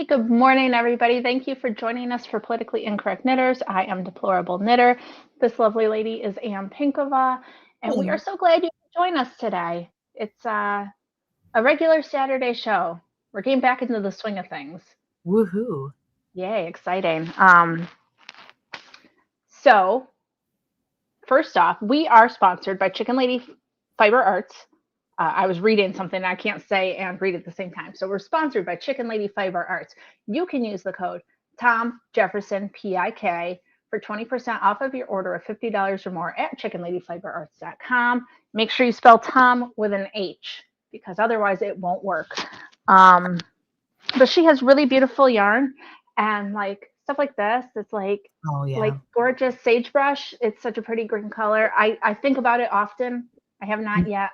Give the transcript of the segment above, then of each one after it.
good morning, everybody. Thank you for joining us for Politically Incorrect Knitters. I am Deplorable Knitter. This lovely lady is Ann Pinkova, and we are Hello. so glad you could join us today. It's a regular Saturday show. We're getting back into the swing of things. Woohoo. Yay, exciting. So, first off, we are sponsored by Chicken Lady Fiber Arts. I was reading something I can't say and read at the same time. So we're sponsored by Chicken Lady Fiber Arts. You can use the code Tom Jefferson PIK for 20% off of your order of $50 or more at chickenladyfiberarts.com. Make sure you spell Tom with an H because otherwise it won't work. Um, but she has really beautiful yarn and like stuff like this. It's Oh like yeah. gorgeous sagebrush. It's such a pretty green color. I think about it often. I have not Mm. yet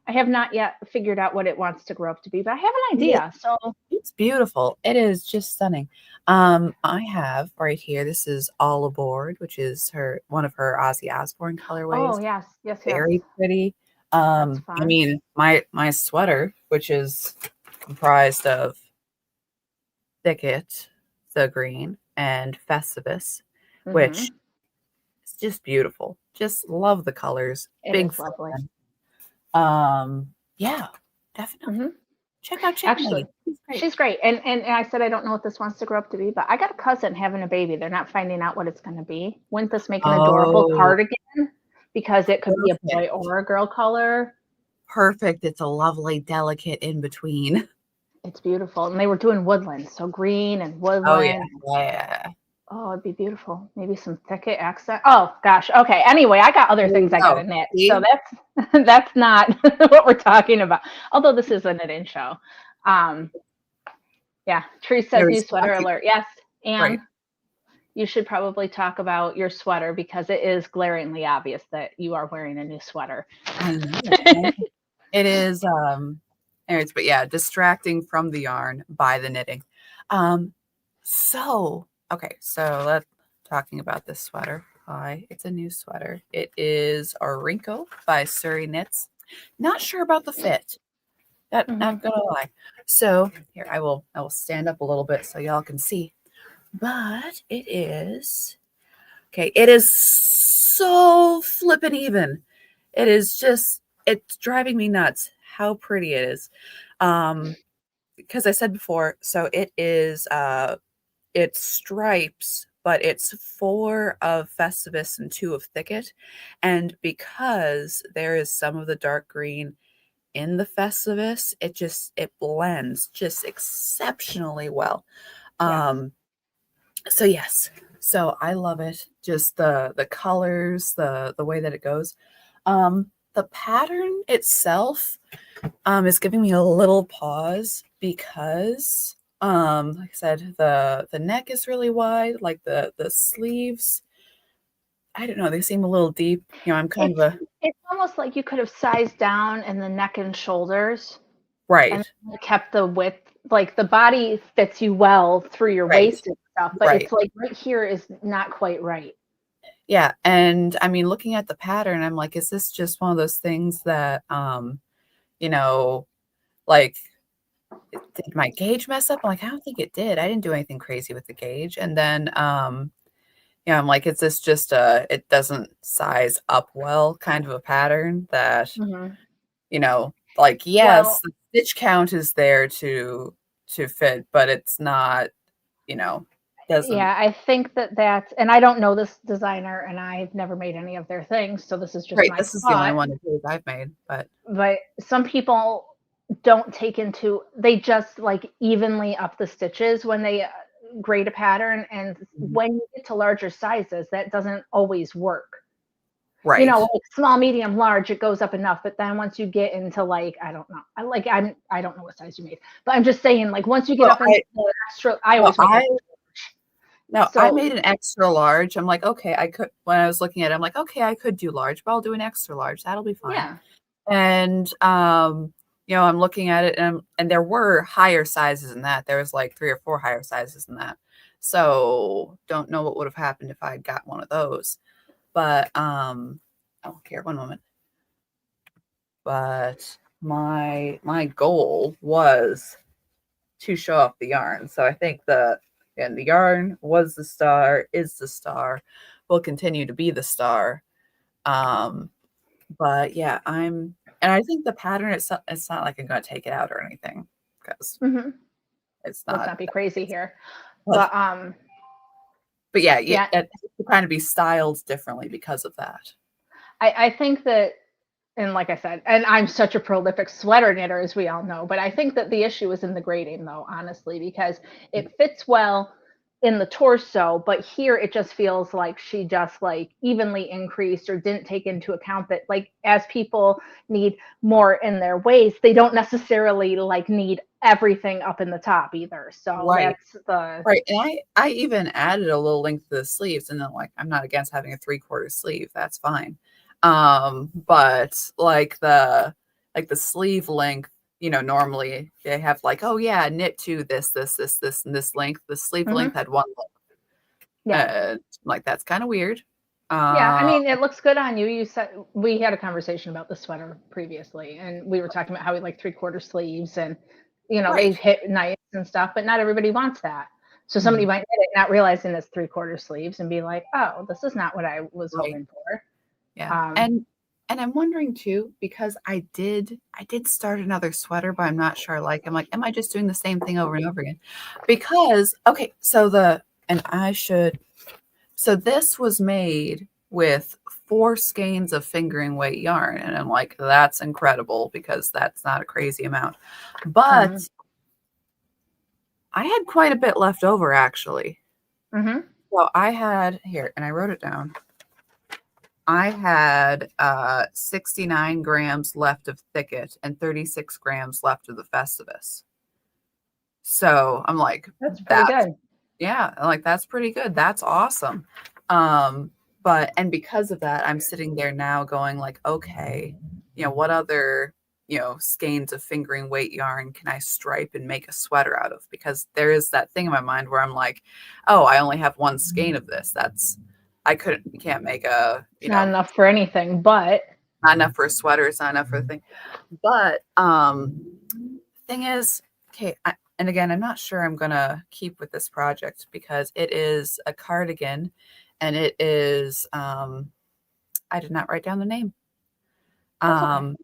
I have not yet figured out what it wants to grow up to be, but I have an It, idea. So, it's beautiful. It is just stunning. I have right here, this is All Aboard, which is her one of her Ozzy Osbourne oh colorways. yes, yes, yes. Very pretty. That's I fun. mean, my sweater, which is comprised of Thicket, the green, and Festivus, which Hmm. is just beautiful. Just love the colors. It Big is lovely. fan. Yeah, definitely. Hmm. Check out Chicken Actually, Lady. She's great. she's great. And I said I don't know what this wants to grow up to be, but I got a cousin having a baby. They're not finding out what it's going to be. Wouldn't this make an adorable Oh, cardigan? Because it could be a boy perfect. or a girl color. Perfect. It's a lovely, delicate in between. It's beautiful. And they were doing woodland, so green and Oh yeah. woodland. Yeah. Oh, it'd be beautiful. Maybe some thicket accent. Oh gosh. Okay. Anyway, I got other There things you I got go. to knit. So See? that's not what we're talking about. Although this is a knitting show. Um, yeah. Tree says Very new sweater spongy. alert. Yes, Right. Anne, you should probably talk about your sweater because it is glaringly obvious that you are wearing a new sweater. I know. It is anyways, but yeah, distracting from the yarn by the knitting. Um so okay, so let's talking about this sweater. Hi, it's a new sweater. It is Orinco by Surrey Knits. Not sure about the fit. That Hmm. not gonna lie. So here I will stand up a little bit so y'all can see. But it is okay. It is so flippin' even. It is just it's driving me nuts how pretty it is. Um, because I said before, so it is it's stripes, but it's four of Festivus and two of Thicket. And because there is some of the dark green in the Festivus, it blends just exceptionally well. Yes. Um, so yes, so I love it. Just the colors, the way that it goes. The pattern itself is giving me a little pause because like I said, the neck is really wide, like the sleeves, I don't know, they seem a little deep. I'm kind of It's a it's almost like you could have sized down in the neck and shoulders and right, kept the width, like the body fits you well through your right, waist and stuff, but right. it's like right here is not quite right. Yeah, and I mean, looking at the pattern, I'm like, is this just one of those things that you know, like did my gauge mess up? I'm like, I don't think it did. I didn't do anything crazy with the gauge. And then I'm like, is this just it doesn't size up well kind of a pattern that, Hmm. like yes, Well, the stitch count is there to fit, but it's not, you know, doesn't yeah, I think that's, and I don't know this designer and I've never made any of their things, so this is just right. my This is the only thought. one of his I've made, but But some people don't take into, they just like evenly up the stitches when they grade a pattern. And mhm, when you get to larger sizes, that doesn't always work. You right. know, like small, medium, large, it goes up enough. But then once you get into like, I don't know, I don't know what size you made, but I'm just saying, like once you get Well, up into the extra, I well, always make it. I So made an extra large. I'm like, okay, I could when I was looking at it, I'm like, okay, I could do large, but I'll do an extra large. That'll be fine. yeah, And I'm looking at it and there were higher sizes than that. There was like three or four higher sizes than that. So don't know what would have happened if I had got one of those. But oh here, one moment. But my goal was to show off the yarn. So I think the yarn was the star, is the star, will continue to be the star. But yeah, and I think the pattern it's not like I'm gonna take it out or anything because Mm-hmm. it's Let's not. not be crazy here. But yeah, yeah, it can kind of be styled differently because of that. I think that, and like I said, and I'm such a prolific sweater knitter, as we all know, but I think that the issue is in the grading, though, honestly, because it fits well in the torso, but here it just feels like she just like evenly increased or didn't take into account that, like, as people need more in their waist, they don't necessarily like need everything up in the top either. So Right. that's the Right. And I even added a little length to the sleeves, and then like I'm not against having a 3/4 sleeve. That's fine. But like the sleeve length, normally they have like, oh yeah, knit to this, and this length. The sleeve length Mhm. had one length. Yeah. Like that's kind of weird. Yeah, I Uh, mean, it looks good on you. You said we had a conversation about the sweater previously, and we were talking about how we like 3/4 sleeves, and they right. hit nice and stuff, but not everybody wants that. So somebody Mhm. might knit it not realizing it's 3/4 sleeves and be like, "Oh, this is not what I was Right. hoping for." Yeah. Um, And I'm wondering too, because I did start another sweater, but I'm not sure. Like, I'm like, am I just doing the same thing over and over again? Because, okay, so this was made with 4 skeins of fingering weight yarn. And I'm like, that's incredible because that's not a crazy amount. But mhm, I had quite a bit left over actually. mhm. So I had here, and I wrote it down. I had 69 grams left of Thicket and 36 grams left of the Festivus. So I'm like, That's pretty that's, good. yeah, I'm like, that's pretty good. That's awesome. And because of that, I'm sitting there now going like, okay, what other, skeins of fingering weight yarn can I stripe and make a sweater out of? Because there is that thing in my mind where I'm like, oh, I only have 1 skein of this. You can't make a, It's not enough for anything, but not enough for a sweater. It's not enough for a thing. But thing is, okay, and again, I'm not sure I'm gonna keep with this project because it is a cardigan, and it is I did not write down the name. that's okay.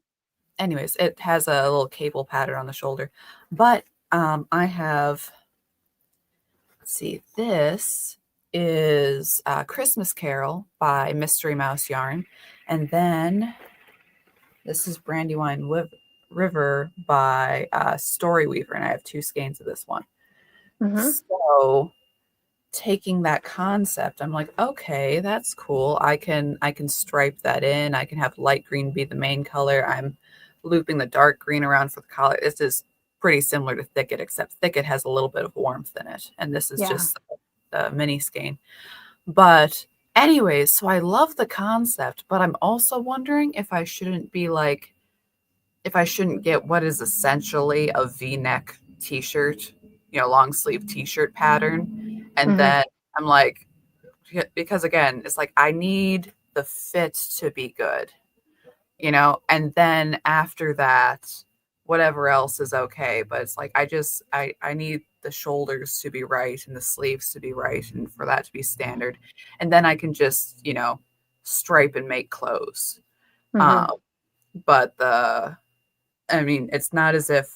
Anyways, it has a little cable pattern on the shoulder, but I have. Let's see, this is Christmas Carol by Mystery Mouse Yarn, and then this is Brandywine River by Storyweaver, and I have 2 skeins of this one. Mhm. So taking that concept, I'm like, okay, that's cool. I can stripe that in. I can have light green be the main color. I'm looping the dark green around for the collar. This is pretty similar to Thicket, except Thicket has a little bit of warmth in it, and this is Yeah. just the mini skein. But anyways, so I love the concept, but I'm also wondering if I shouldn't get what is essentially a V-neck t-shirt, long sleeve t-shirt pattern. And Mhm. then I'm like, because again, it's like I need the fit to be good, and then after that, whatever else is okay. But it's like I need the shoulders to be right and the sleeves to be right and for that to be standard. And then I can just, stripe and make clothes. Mhm. Um, but it's not as if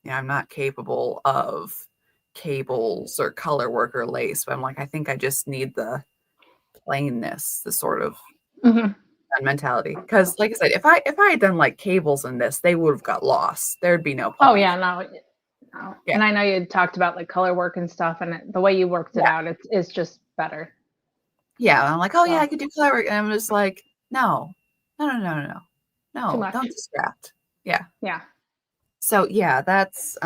I'm not capable of cables or color work or lace, but I'm like, I think I just need the plainness, the sort of Mhm. mentality. Because, like I said, if I had done like cables in this, they would have got lost. There'd be no Oh point. yeah, no, no. Yeah, And I know you talked about like color work and stuff, and the way you worked it yeah, out, it's just better. yeah. And I'm like, oh yeah, So I could do color work, and I'm just like, no, no, no, no, no, no, too no, don't much. distract. Yeah. Yeah. So yeah, that's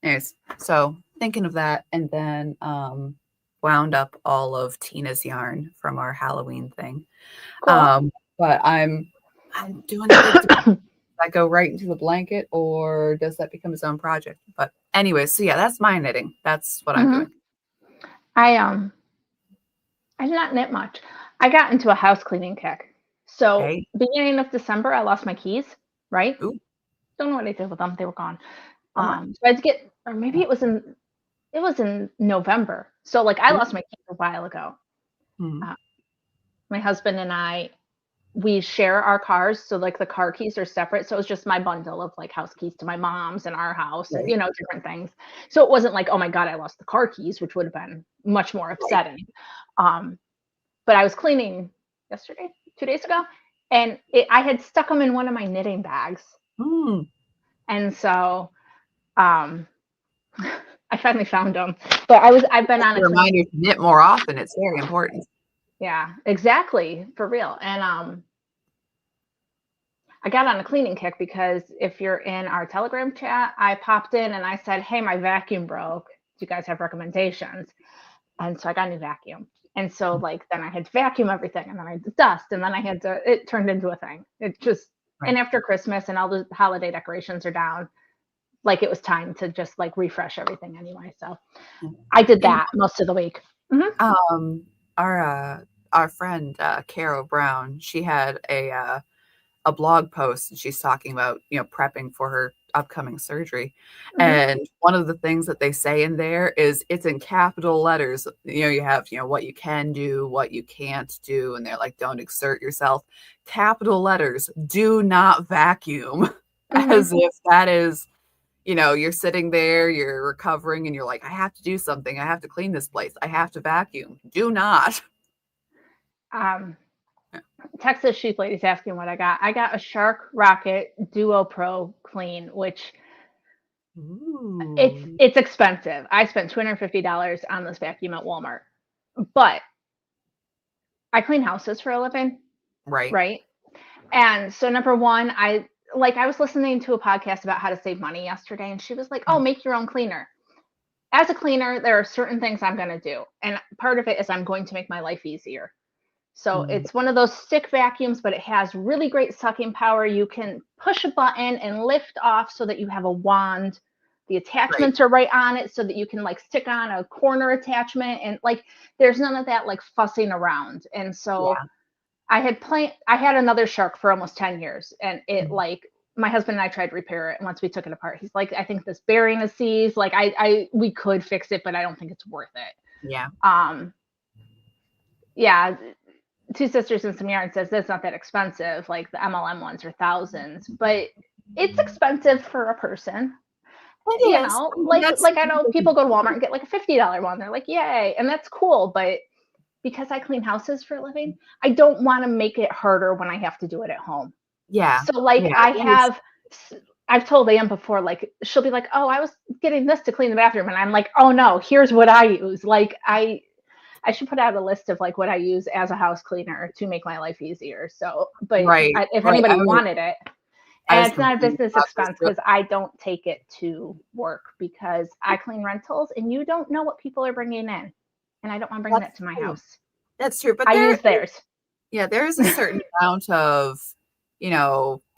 anyways, so thinking of that, and then wound up all of Tina's yarn from our Halloween thing. Cool. But I'm doing it. Does that go right into the blanket, or does that become its own project? But anyways, so yeah, that's my knitting. That's what I'm Mhm. doing. I I did not knit much. I got into a house cleaning kick. So Okay. beginning of December, I lost my keys. Right? Ooh. Don't know what I did with them. They were gone. So I had to get, or maybe it was in November. So like I lost my keys a while ago. Mhm. My husband and I, we share our cars, so like the car keys are separate. So it was just my bundle of like house keys to my mom's and our house, and Right. different things. So it wasn't like, oh my god, I lost the car keys, which would have been much more Right. upsetting. But I was cleaning yesterday, 2 days ago, and I had stuck them in one of my knitting bags, Mm. and so um, I finally found them. But I've been Just on a a cleaning. reminder to knit more often. It's very important. Yeah, exactly, for real. And I got on a cleaning kick because if you're in our Telegram chat, I popped in and I said, "Hey, my vacuum broke. Do you guys have recommendations?" And so I got a new vacuum. And so like then I had to vacuum everything, and then I had to dust, and then I had to. It turned into a thing. It just Right. And after Christmas and all the holiday decorations are down, like it was time to just like refresh everything anyway. So I did You that most of the week. Mhm. know, our friend Carol Brown, she had a blog post, and she's talking about, prepping for her upcoming surgery. Mhm. And one of the things that they say in there is it's in capital letters. You have, what you can do, what you can't do. And they're like, don't exert yourself. Capital letters, do not vacuum. Mhm. As if that is, you're sitting there, you're recovering, and you're like, I have to do something. I have to clean this place. I have to vacuum. Do not. Um, Texas Sheep Lady's asking what I got. I got a Shark Rocket Duo Pro Clean, which it's Ooh. it's expensive. I spent $250 on this vacuum at Walmart, but I clean houses for a living, Right. right? And so number one, I was listening to a podcast about how to save money yesterday, and she was like, "Oh, make your own cleaner." As a cleaner, there are certain things I'm going to do, and part of it is I'm going to make my life easier. So Mhm. it's one of those stick vacuums, but it has really great sucking power. You can push a button and lift off so that you have a wand. The Right. attachments are right on it so that you can like stick on a corner attachment, and like there's none of that like fussing around. And so Yeah. I had another Shark for almost 10 years, and it Mhm. like my husband and I tried to repair it, and once we took it apart, he's like, I think this bearing is seized. Like I we could fix it, but I don't think it's worth it. Yeah. Yeah, Two Sisters and Some Yarn says that's not that expensive. Like the MLM ones are thousands, but it's expensive for a person. It is. I mean, that's Like I know people go to Walmart and get like a $50 one. They're like, yay, and that's cool. But because I clean houses for a living, I don't want to make it harder when I have to do it at home. yeah. So like Yeah. I've told Anne before, like she'll be like, oh, I was getting this to clean the bathroom, and I'm like, oh no, here's what I use. Like I should put out a list of like what I use as a house cleaner to make my life easier. So, but Right. if Right. anybody wanted it, I and was it's not a confused business about this expense too. because I don't take it to work because I clean rentals and you don't know what people are bringing in. And I don't want to bring that That's to my true. house. That's true. But I use theirs. there is a certain amount of,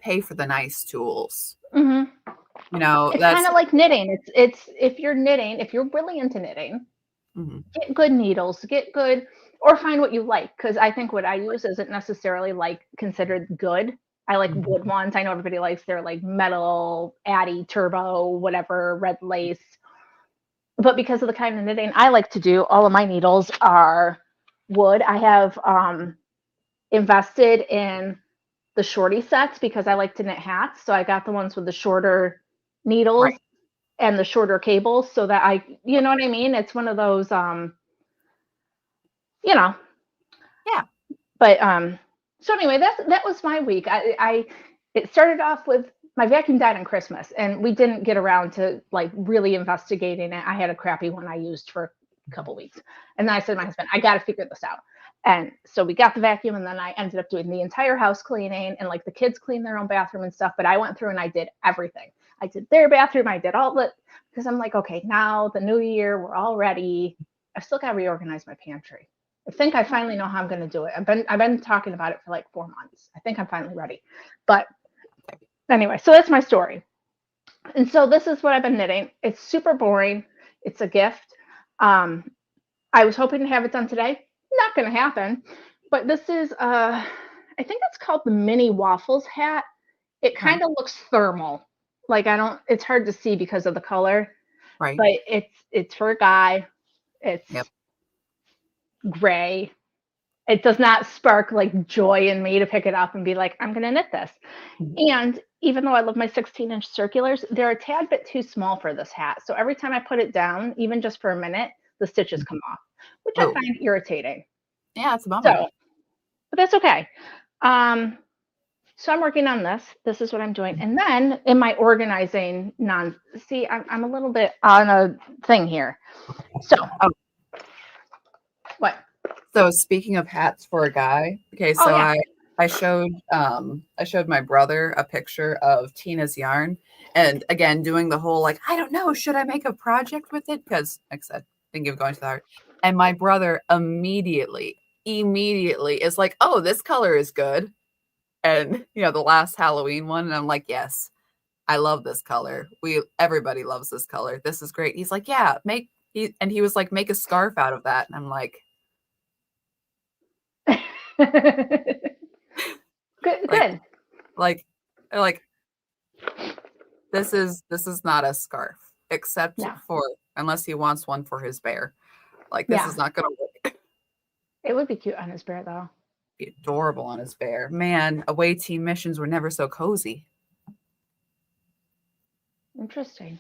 pay for the nice tools. Hmm. It's kind That's of like knitting. It's if you're knitting, if you're really into knitting, mhm. get good needles, get good, or find what you like. Because I think what I use isn't necessarily like considered good. I like wood Mhm. ones. I know everybody likes their like metal, Addy, turbo, whatever, red lace. But because of the kind of knitting I like to do, all of my needles are wood. I have invested in the shorty sets because I like to knit hats. So I got the ones with the shorter needles Right. and the shorter cables so that you know what I mean? It's one of those, you know, Yeah. but so anyway, that was my week. It started off with my vacuum died on Christmas, and we didn't get around to like really investigating it. I had a crappy one I used for a couple weeks, and then I said to my husband, I got to figure this out. And so we got the vacuum, and then I ended up doing the entire house cleaning, and like the kids clean their own bathroom and stuff. But I went through and I did everything. I did their bathroom. I did all the because I'm like, okay, now the new year, we're all ready. I've still got to reorganize my pantry. I think I finally know how I'm going to do it. I've been talking about it for like 4 months. I think I'm finally ready. But anyway, so that's my story. And so this is what I've been knitting. It's super boring. It's a gift. Um, I was hoping to have it done today. Not going to happen. But this is I think it's called the mini waffles hat. It Okay. kind of looks thermal. Like I don't. It's hard to see because of the color, Right. but it's for a guy. It's Yep. gray. It does not spark like joy in me to pick it up and be like, I'm gonna knit this. Mhm. And even though I love my 16-inch circulars, they're a tad bit too small for this hat. So every time I put it down, even just for a minute, the stitches come off, which I Oh, find irritating. yeah, it's a bummer. So, but that's okay. Um, so I'm working on this. This is what I'm doing. And then in my organizing see, I'm a little bit on a thing here. So, Oh. What? So speaking of hats for a guy, okay, Oh so yeah. I showed my brother a picture of Tina's yarn, and again doing the whole like, I don't know, should I make a project with it? Because like I said, think of going to the art. And my brother immediately is like, oh, this color is good. And the last Halloween one, and I'm like, yes, I love this color. Everybody loves this color. This is great. He's like, yeah, he was like, make a scarf out of that. And I'm like, Good, like, good. like this is not a scarf, except No. for unless he wants one for his bear. Like this Yeah. is not gonna work. It would be cute on his bear though. Be adorable on his bear. Man, away team missions were never so cozy. Interesting.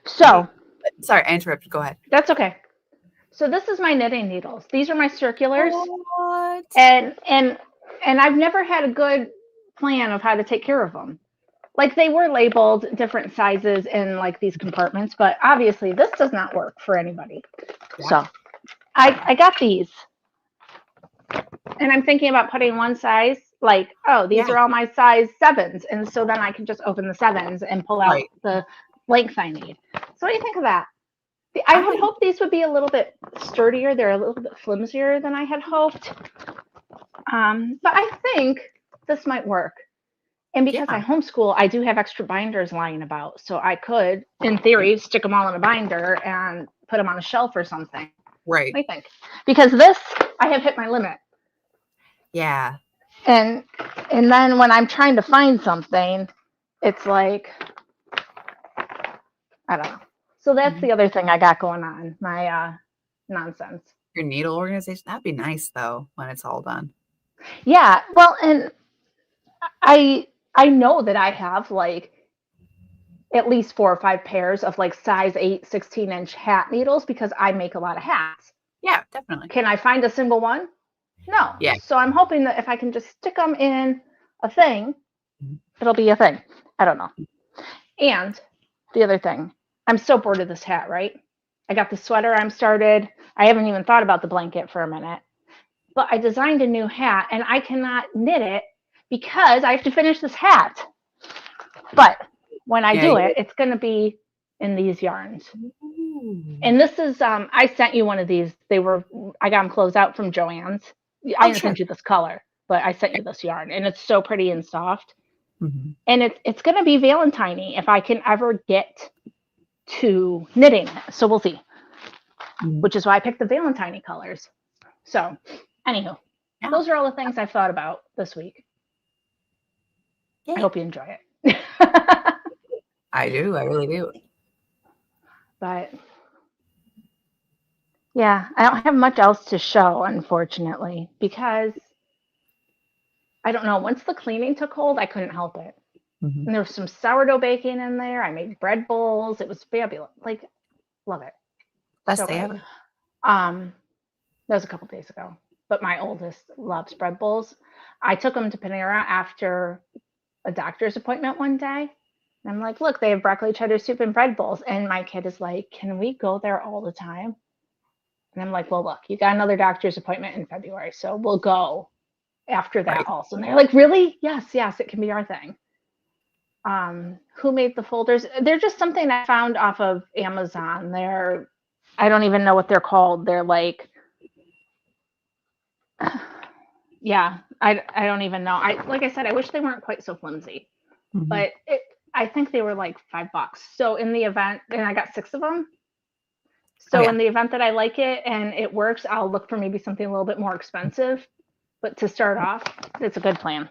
So Sorry, I interrupted. Go ahead. that's okay. So this is my knitting needles. These are my circulars. What? And I've never had a good plan of how to take care of them. Like they were labeled different sizes in like these compartments, but obviously this does not work for anybody. Yeah. So I got these. And I'm thinking about putting one size, like, oh, these are all my size 7s. And so then I can just open the 7s and pull out the length I need. So what do you think of that? I had hoped these would be a little bit sturdier. They're a little bit flimsier than I had hoped. But I think this might work. And because I homeschool, I do have extra binders lying about. So I could, in theory, stick them all in a binder and put them on a shelf or something. Right. What do you think? Because this, I have hit my limit. Yeah. And then when I'm trying to find something, it's like, I don't know. So that's the other thing I got going on, my nonsense. Your needle organization, that'd be nice though when it's all done. Yeah, well, and I know that I have like at least 4 or 5 pairs of like size 8, 16-inch hat needles because I make a lot of hats. Yeah, definitely. Can I find a single one? No. Yeah. So I'm hoping that if I can just stick them in a thing, it'll be a thing. I don't know. And the other thing, I'm so bored of this hat, right? I got the sweater I'm started. I haven't even thought about the blanket for a minute. But I designed a new hat and I cannot knit it because I have to finish this hat. But when I do it, it's going to be in these yarns. Ooh. And this is, I sent you one of these. I got them closed out from Joann's. I didn't send you this color, but I sent you this yarn and it's so pretty and soft. Mm-hmm. And it's going to be Valentine-y if I can ever get to knitting it. So we'll see. Mm-hmm. Which is why I picked the Valentine-y colors. So anywho, those are all the things I've thought about this week. Yay. I hope you enjoy it. I do. I really do. But yeah, I don't have much else to show, unfortunately, because I don't know. Once the cleaning took hold, I couldn't help it. Mm-hmm. And there was some sourdough baking in there. I made bread bowls. It was fabulous. Like, love it. Best day ever. That was a couple days ago. But my oldest loves bread bowls. I took them to Panera after a doctor's appointment one day. And I'm like, look, they have broccoli cheddar soup and bread bowls. And my kid is like, can we go there all the time? And I'm like, well, look, you got another doctor's appointment in February. So we'll go after that also. And they're like, really? Yes, it can be our thing. Who made the folders? They're just something I found off of Amazon. I don't even know what they're called. They're like, yeah, I don't even know. Like I said, I wish they weren't quite so flimsy, mm-hmm. But I think they were like $5. So in the event, and I got 6 of them. So in the event that I like it and it works, I'll look for maybe something a little bit more expensive. But to start off, it's a good plan.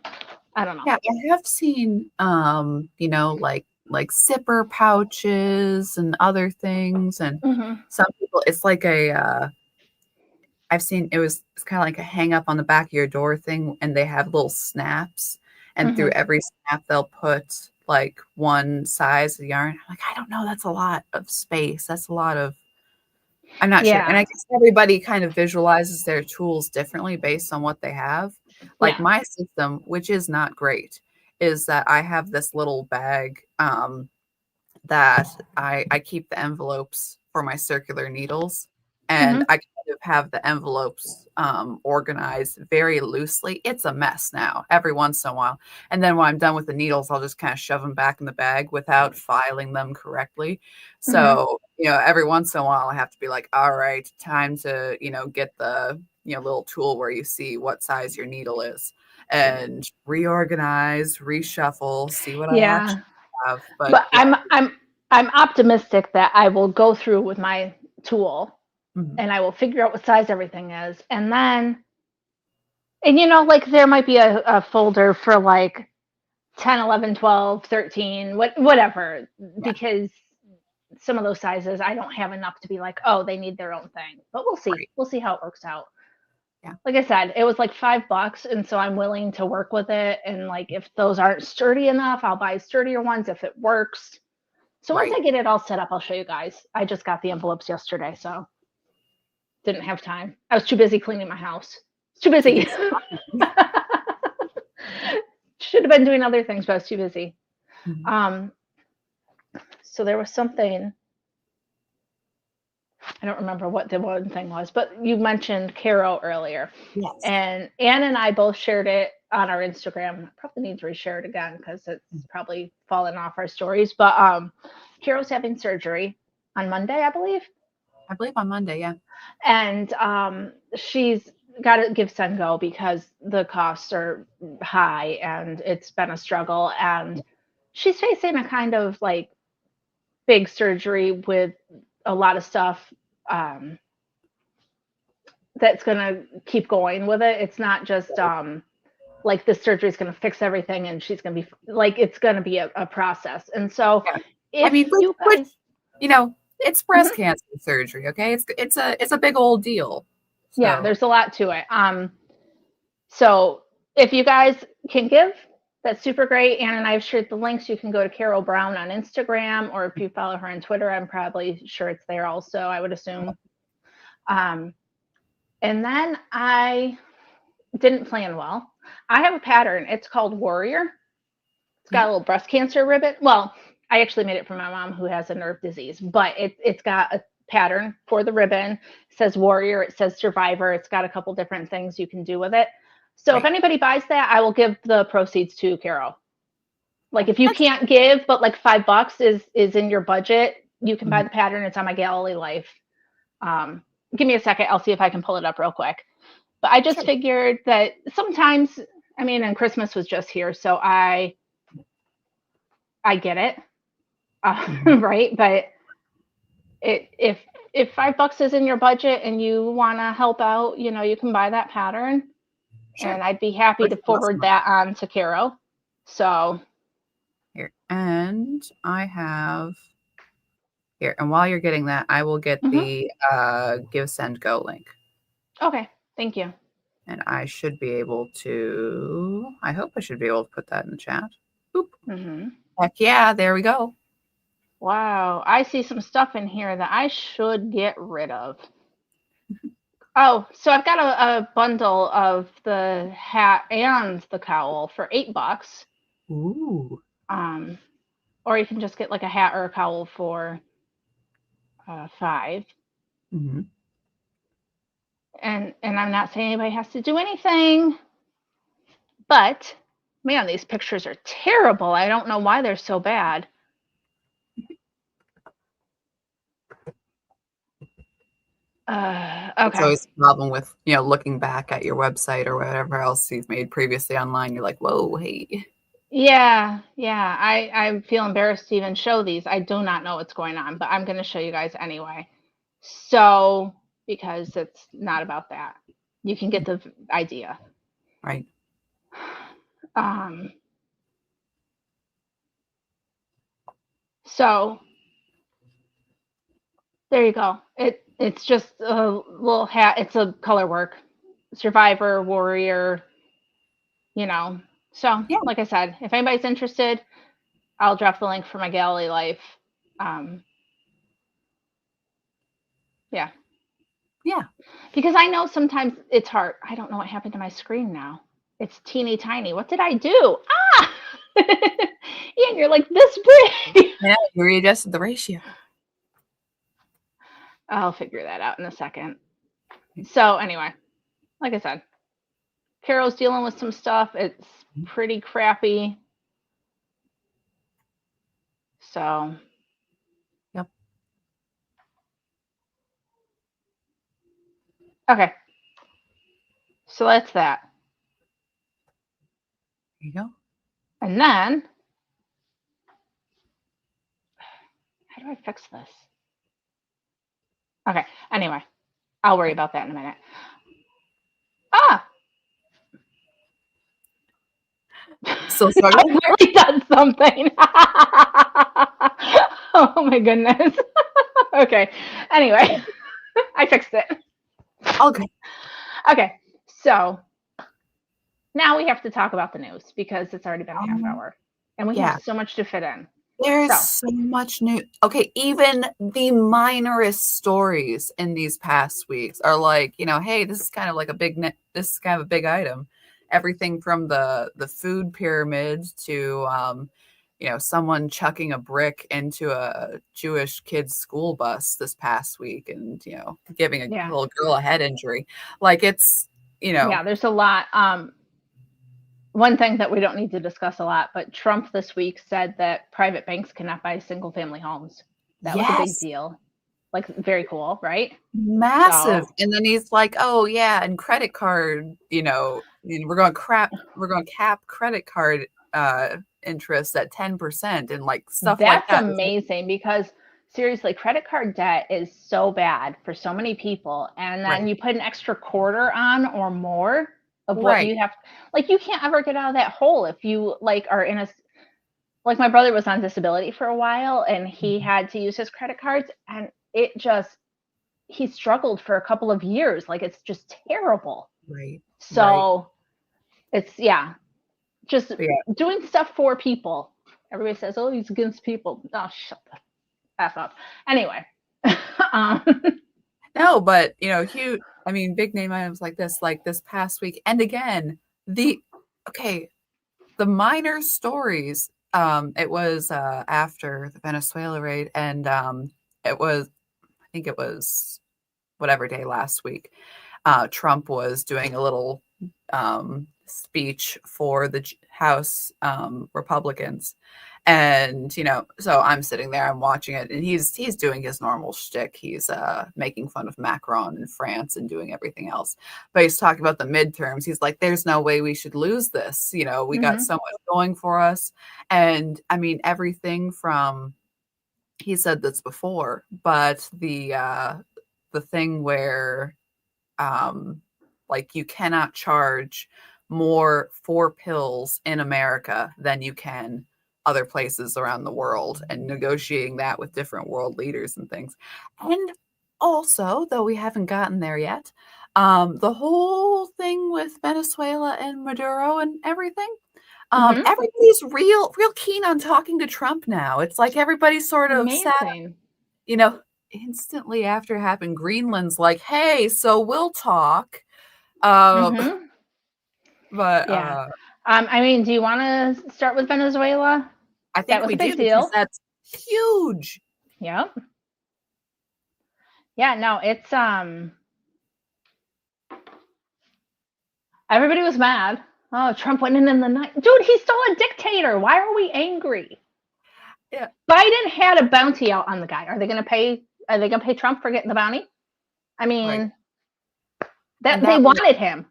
I don't know. Yeah, I have seen, like like zipper pouches and other things. And Hmm. some people, it's like I've seen it's kind of like a hang up on the back of your door thing, and they have little snaps, and through Hmm. every snap they'll put like one size of yarn. I'm like, I don't know, that's a lot of space. That's a lot of I'm not sure. And Yeah. I guess everybody kind of visualizes their tools differently based on what they have. Like Yeah. my system, which is not great, is that I have this little bag that I keep the envelopes for my circular needles, and Hmm. I kind of have the envelopes organized very loosely. It's a mess now every once in a while. And then when I'm done with the needles, I'll just kind of shove them back in the bag without filing them correctly. Hmm. So, every once in a while I have to be like, all right, time to, get the, little tool where you see what size your needle is and reorganize, reshuffle, see what I Yeah. actually have. But But yeah. I'm optimistic that I will go through with my tool Mhm. and I will figure out what size everything is. And then, and like there might be a folder for like 10, 11, 12, 13, whatever, Yeah, because some of those sizes I don't have enough to be like, oh, they need their own thing. But we'll see. right. We'll see how it works out. Yeah, Like I said, it was like $5, and so I'm willing to work with it. And like if those aren't sturdy enough, I'll buy sturdier ones if it works. So once right. I get it all set up, I'll show you guys. I just got the envelopes yesterday, so didn't have time. I was too busy cleaning my house. Too Too busy. busy. Should have been doing other things, but I was too busy. Mhm. Um, so there was something, I don't remember what the one thing was, but you mentioned Caro earlier. Yes. And Anne and I both shared it on our Instagram. I probably need to reshare it again because it's probably fallen off our stories. But Caro's having surgery on Monday, I believe. I believe on Monday, yeah. And she's got to give Sengo because the costs are high and it's been a struggle. And she's facing a kind of like big surgery with a lot of stuff um, that's going to keep going with it. It's not just like the surgery is going to fix everything and she's going to be like, it's going to be a process. And so Yeah. I if mean, you which guys, it's breast Mhm. cancer surgery, okay? It's a big old deal. Yeah, So, there's a lot to it. So if you guys can give, that's super great. Anne and I have shared the links. You can go to Carol Brown on Instagram, or if you follow her on Twitter, I'm probably sure it's there also, I would assume. Um, and then I didn't plan well. I have a pattern. It's called Warrior. It's got yeah, a little breast cancer ribbon. Well, I actually made it for my mom who has a nerve disease, but it's got a pattern for the ribbon. It says Warrior. It says Survivor. It's got a couple different things you can do with it. So if right. anybody buys that, I will give the proceeds to Carol. Like if you That's can't give, but like $5 is in your budget, you can buy Mhm. the pattern. It's on my Galilee Life. Um, Give me a second. I'll see if I can pull it up real quick. But I just Sure. figured that sometimes, I mean, and Christmas was just here, so I get it, Mhm. right? But if $5 is in your budget and you want to help out, you can buy that pattern, Sure. and I'd be happy Which to is awesome. forward that on to Carol. So Here. And I have here. And while you're getting that, I will get mhm. the Give Send Go link. Okay, thank you. And I should be able to, I hope I should be able to put that in the chat. Boop. Hmm. Heck yeah, there we go. Wow, I see some stuff in here that I should get rid of. Oh, so I've got a bundle of the hat and the cowl for $8. Ooh. Um, or you can just get like a hat or a cowl for 5. Mhm. And I'm not saying anybody has to do anything, but man, these pictures are terrible. I don't know why they're so bad. It's Okay. always a problem with, looking back at your website or whatever else you've made previously online. You're like, whoa, hey. Yeah, yeah. I feel embarrassed to even show these. I do not know what's going on, but I'm going to show you guys anyway. So, because it's not about that. You can get the idea. Right. Um, So there you go. It's just a little hat. It's a color work, survivor, warrior, you know. So Yeah. like I said, if anybody's interested, I'll drop the link for my Galley Life. Um, yeah, Yeah. because I know sometimes it's hard. I don't know what happened to my screen now. It's teeny tiny. What did I do? Ah, yeah, you're like this big. Yeah. You readjusted the ratio. I'll figure that out in a second. So anyway, like I said, Carol's dealing with some stuff. It's pretty crappy. So Yep. okay. So that's that. There you go. And then how do I fix this? Okay. Anyway, I'll worry about that in a minute. Ah, Still struggling? I really done something. Oh my goodness. Okay. Anyway, I fixed it. Okay. Okay. So now we have to talk about the news because it's already been a half hour and we Yeah. have so much to fit in. There's so much new. Okay, even the minorest stories in these past weeks are like, hey, this is kind of like this is kind of a big item. Everything from the food pyramids to someone chucking a brick into a Jewish kid's school bus this past week and giving a little girl a head injury. Like it's yeah, there's a lot. One thing that we don't need to discuss a lot, but Trump this week said that private banks cannot buy single family homes. That was a big deal. Like very cool, right? Massive. So, and then he's like, oh yeah, and credit card, we're going to cap credit card interest at 10% and like stuff like that. That's amazing because seriously, credit card debt is so bad for so many people. And then you put an extra quarter on or more of what you have, like you can't ever get out of that hole if you like are in a, like my brother was on disability for a while and he had to use his credit cards and he struggled for a couple of years. Like it's just terrible. Right. So it's just doing stuff for people. Everybody says, oh, he's against people. Oh, shut the F up. Anyway. No, but huge. I mean, big name items like this past week, and again, the minor stories. It was after the Venezuela raid, and I think it was whatever day last week. Trump was doing a little speech for the House Republicans. And, so I'm sitting there, I'm watching it, and he's doing his normal shtick. He's making fun of Macron in France and doing everything else. But he's talking about the midterms. He's like, there's no way we should lose this. We got so much going for us. And I mean, everything from, he said this before, but the thing where like you cannot charge more for pills in America than you can other places around the world, and negotiating that with different world leaders and things. And also, though we haven't gotten there yet, the whole thing with Venezuela and Maduro and everything, everybody's real keen on talking to Trump now. It's like everybody's sort of sad, instantly after it happened. Greenland's like, hey, so we'll talk. But I mean, do you want to start with Venezuela? I think we do because that's huge. Yep. Yeah, no, it's everybody was mad. Oh, Trump went in the night. Dude, he's still a dictator. Why are we angry? Yeah. Biden had a bounty out on the guy. Are they going to pay Trump for getting the bounty? I mean, that they wanted him.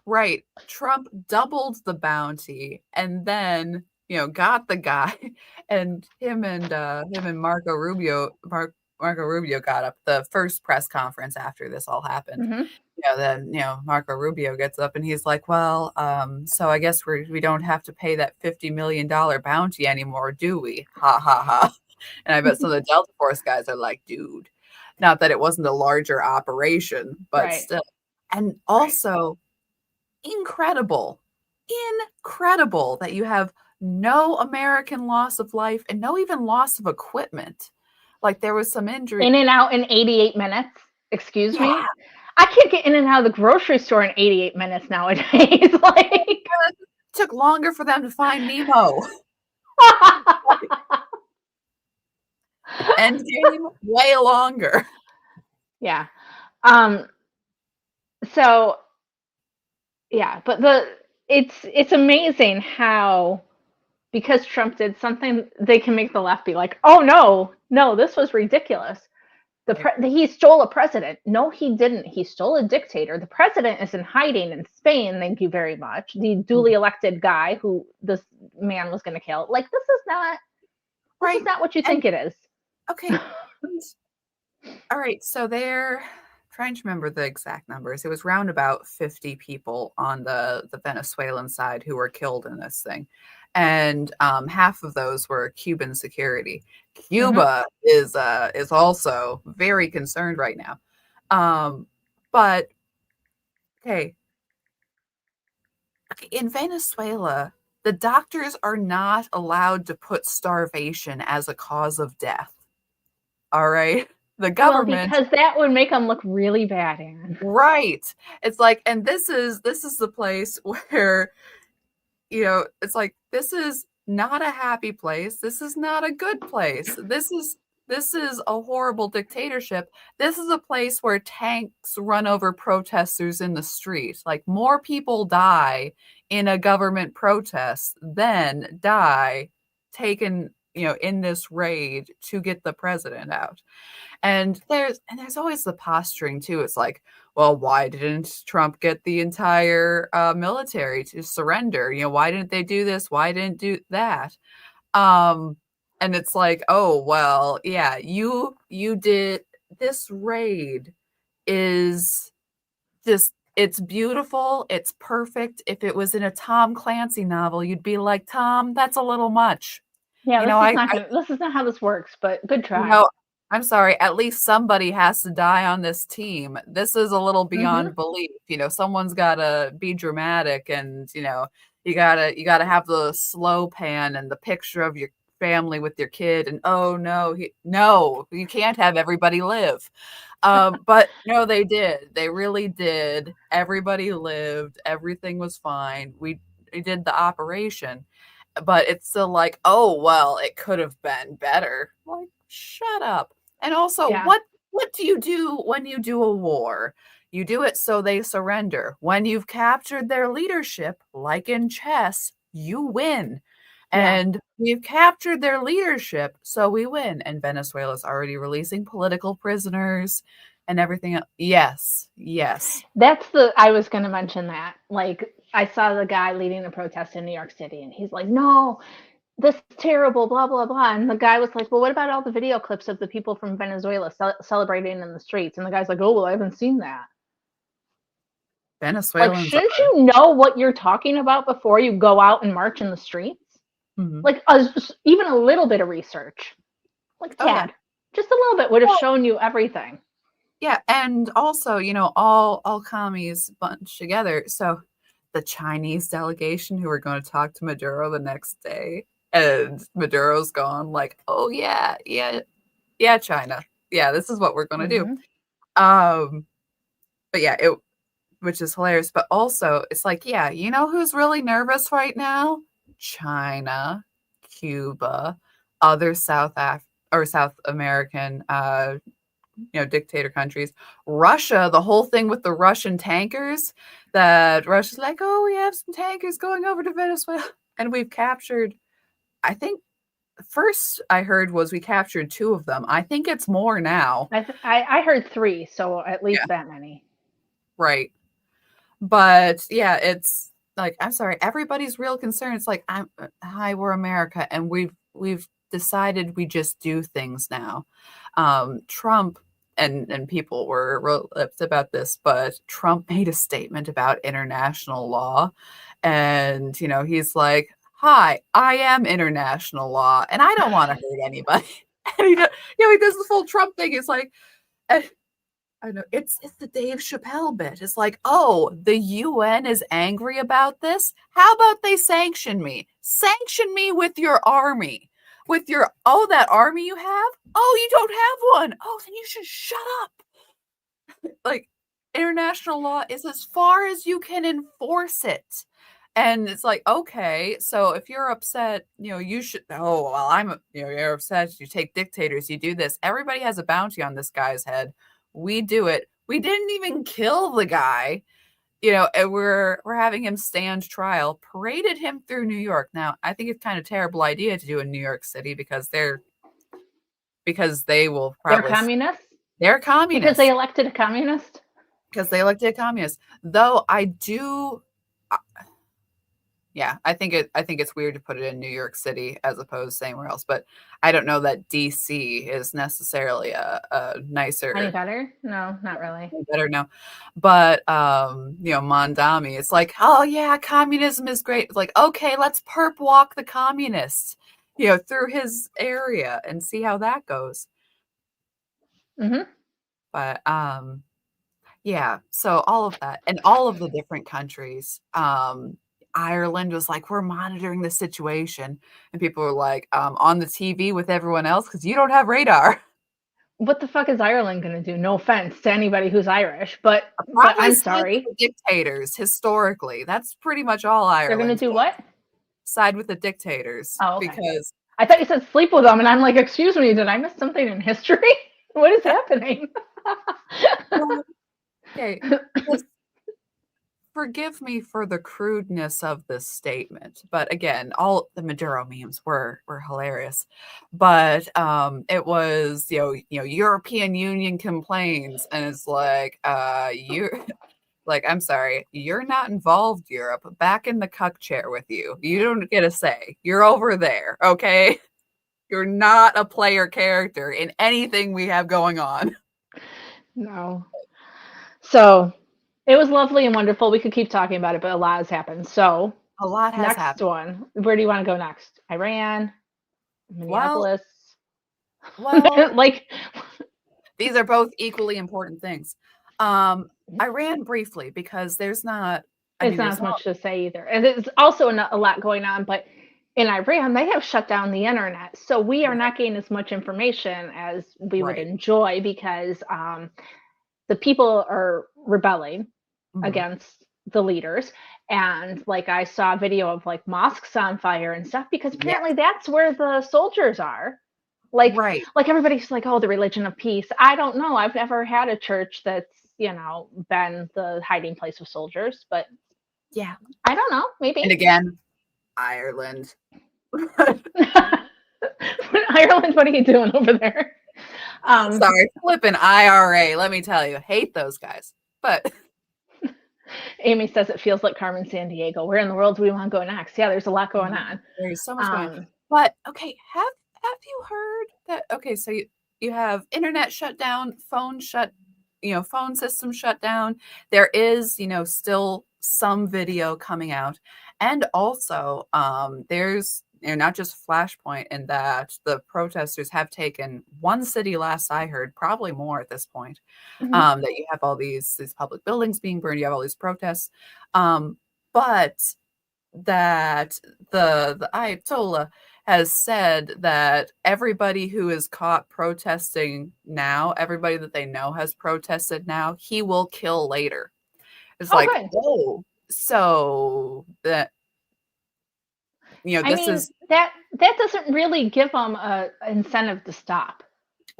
Right. Trump doubled the bounty and then, got the guy, and him and Marco Rubio got up the first press conference after this all happened. Then Marco Rubio gets up and he's like, well, so I guess we don't have to pay that $50 million bounty anymore, do we? Ha ha ha. And I bet some of the Delta Force guys are like, dude, not that it wasn't a larger operation, but Right. still. And also incredible, incredible that you have no American loss of life and no even loss of equipment. Like there was some injury. In and out in 88 minutes. Excuse Yeah. me. I can't get in and out of the grocery store in 88 minutes nowadays. Like, It took longer for them to find Nemo. End game, way longer. yeah. So yeah, but it's amazing how, because Trump did something, they can make the left be like, oh no, this was ridiculous. He stole a president. No, he didn't. He stole a dictator. The president is in hiding in Spain. Thank you very much. The duly elected guy who this man was going to kill. Like, this is not what you think it is. Okay. All right. So they're trying to remember the exact numbers. It was round about 50 people on the Venezuelan side who were killed in this thing. And half of those were Cuban security. Cuba is also very concerned right now. But okay, in Venezuela, the doctors are not allowed to put starvation as a cause of death. All right. The government, because that would make them look really bad, Aaron. Right. It's like, and this is the place where, it's like, this is not a happy place. This is not a good place. This is a horrible dictatorship. This is a place where tanks run over protesters in the street. Like, more people die in a government protest than die taken, in this raid to get the president out. And there's always the posturing too. It's like, well, why didn't Trump get the entire military to surrender? Why didn't they do this? Why didn't do that? And it's like, oh, well, yeah, you did. This raid is just, it's beautiful. It's perfect. If it was in a Tom Clancy novel, you'd be like, Tom, that's a little much. Yeah, this is not how this works, but good try. I'm sorry, at least somebody has to die on this team. This is a little beyond belief. Someone's got to be dramatic, and you got to have the slow pan and the picture of your family with your kid, and oh no, you can't have everybody live. But no, they did. They really did. Everybody lived. Everything was fine. We did the operation, but it's still like, oh, well, it could have been better. Like, shut up. And also, what do you do when you do a war? You do it so they surrender. When you've captured their leadership, like in chess, you win. And we've captured their leadership, so we win. And Venezuela's already releasing political prisoners and everything else. Yes. I was going to mention that. Like, I saw the guy leading the protest in New York City, and he's like, no, this is terrible, blah, blah, blah. And the guy was like, well, what about all the video clips of the people from Venezuela celebrating in the streets? And the guy's like, oh, well, I haven't seen that. Venezuelans. Like, shouldn't you know what you're talking about before you go out and march in the streets? Like, even a little bit of research. Like, tad. Just a little bit would have shown you everything. Yeah, and also, all commies bunched together. So the Chinese delegation who were going to talk to Maduro the next day, and Maduro's gone like, oh yeah, China. Yeah, this is what we're going to do. But yeah, which is hilarious. But also, it's like, yeah, who's really nervous right now? China, Cuba, other South American dictator countries, Russia, the whole thing with the Russian tankers, that Russia's like, oh, we have some tankers going over to Venezuela, and we've captured, I think first I heard was we captured 2 of them. I think it's more now. I heard 3, so at least that many. Right. But yeah, it's like, I'm sorry, everybody's real concern. It's like, hi, we're America, and we've decided we just do things now. Trump and people were real lips about this, but Trump made a statement about international law, and he's like, hi, I am international law, and I don't want to hurt anybody. And he does the full Trump thing. It's like, and I know it's the Dave Chappelle bit. It's like, oh, the UN is angry about this. How about they sanction me? Sanction me with your army. With your that army you have? Oh, you don't have one. Oh, then you should shut up. Like, international law is as far as you can enforce it. And it's like, okay, so if you're upset, you should, oh, well, you're upset, you take dictators, you do this. Everybody has a bounty on this guy's head. We do it. We didn't even kill the guy, and we're having him stand trial, paraded him through New York. Now, I think it's kind of a terrible idea to do in New York City because they will They're probably, communists? they're communists. Because they elected a communist? Because they elected a communist. Though I think it's weird to put it in New York City as opposed to anywhere else. But I don't know that DC is necessarily a nicer. Any better? No, not really. Better, no. But Mondami, it's like, oh yeah, communism is great. It's like, okay, let's perp walk the communists, through his area and see how that goes. Mm-hmm. But yeah, so all of that and all of the different countries. Ireland was like, we're monitoring the situation. And people were like, on the TV with everyone else because you don't have radar. What the fuck is Ireland going to do? No offense to anybody who's Irish, but I'm sorry. Dictators, historically. That's pretty much all Ireland. They're going to do what? Side with the dictators. Oh, okay. Because I thought you said sleep with them, and I'm like, excuse me, did I miss something in history? What is happening? Okay. Forgive me for the crudeness of this statement, but again, all the Maduro memes were hilarious. But it was European Union complains, and it's like you're like, I'm sorry, you're not involved, Europe. Back in the cuck chair with you. You don't get a say. You're over there, okay? You're not a player character in anything we have going on. No. So it was lovely and wonderful. We could keep talking about it, but a lot has happened. So a lot has happened. Next one. Where do you want to go next? Iran, Minneapolis. Well, like these are both equally important things. Iran briefly because there's not. It's not as much to say either, and there's also a lot going on. But in Iran, they have shut down the internet, so we are not getting as much information as we would enjoy because the people are rebelling against the leaders. And like I saw a video of like mosques on fire and stuff because apparently that's where the soldiers are. Like everybody's like, oh, the religion of peace. I don't know. I've never had a church that's, been the hiding place of soldiers, but yeah, I don't know. Maybe. And again, Ireland. Ireland, what are you doing over there? Sorry, flipping IRA. Let me tell you, hate those guys. But Amy says it feels like Carmen Sandiego. Where in the world do we want to go next? Yeah, there's a lot going on. There's so much going on. But okay, have you heard that? Okay, so you have internet shut down, phone system shut down. There is, still some video coming out, and also there's not just Flashpoint in that the protesters have taken one city last I heard, probably more at this point, that you have all these public buildings being burned, you have all these protests, but that the Ayatollah has said that everybody who is caught protesting now, everybody that they know has protested now, he will kill later. It's so that that doesn't really give them an incentive to stop.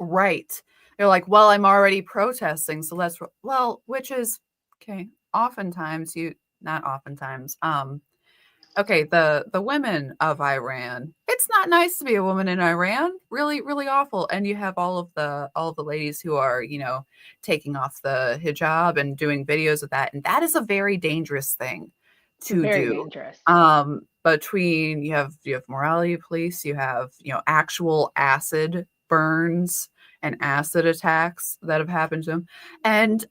Right. They're like, well, I'm already protesting, so which is okay. Oftentimes, not oftentimes. Okay, the women of Iran. It's not nice to be a woman in Iran. Really, really awful. And you have all of the ladies who are, taking off the hijab and doing videos of that, and that is a very dangerous thing to very do. Dangerous. Between you have morality police, you have actual acid burns and acid attacks that have happened to them, and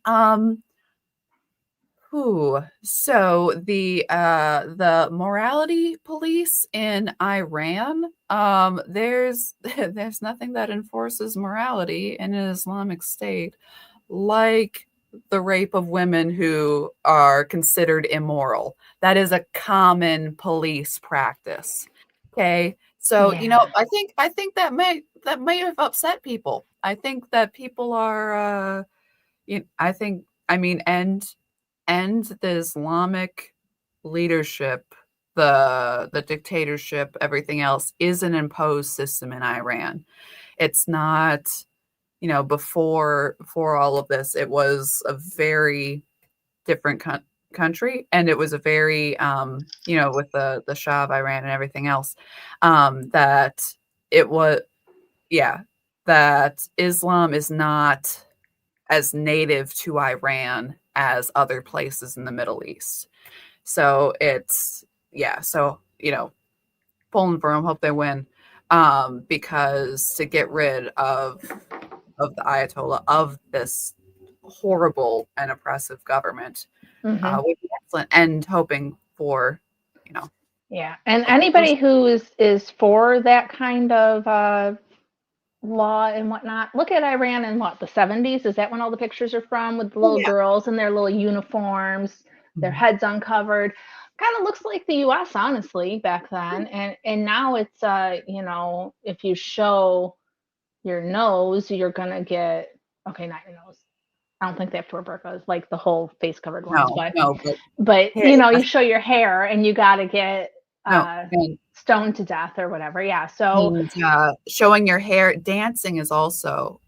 Ooh, so the morality police in Iran, there's there's nothing that enforces morality in an Islamic state like the rape of women who are considered immoral. That is a common police practice. Okay. So, Yeah. I think that may have upset people. I think that people are I think I mean and the Islamic leadership, the dictatorship, everything else is an imposed system in Iran. It's not, before all of this, it was a very different country, and it was a very with the Shah of Iran and everything else, that it was yeah, that Islam is not as native to Iran as other places in the Middle East. So it's yeah, so pulling for them, hope they win. Because to get rid of the Ayatollah, of this horrible and oppressive government, Hmm. would be excellent, and hoping for you know Yeah. And anybody who is for that kind of law and whatnot, look at Iran in what, the 70s? Is that when all the pictures are from, with the oh little yeah. girls in their little uniforms, their Mhm. heads uncovered? Kind of looks like the US, honestly, back then. And now it's if you show your nose, you're gonna get, okay, not your nose. I don't think they have to wear burqas, like the whole face covered ones, No, but no, but but here, you show your hair and you got to get no, uh and stoned to death or whatever. Yeah. So showing your hair, dancing is also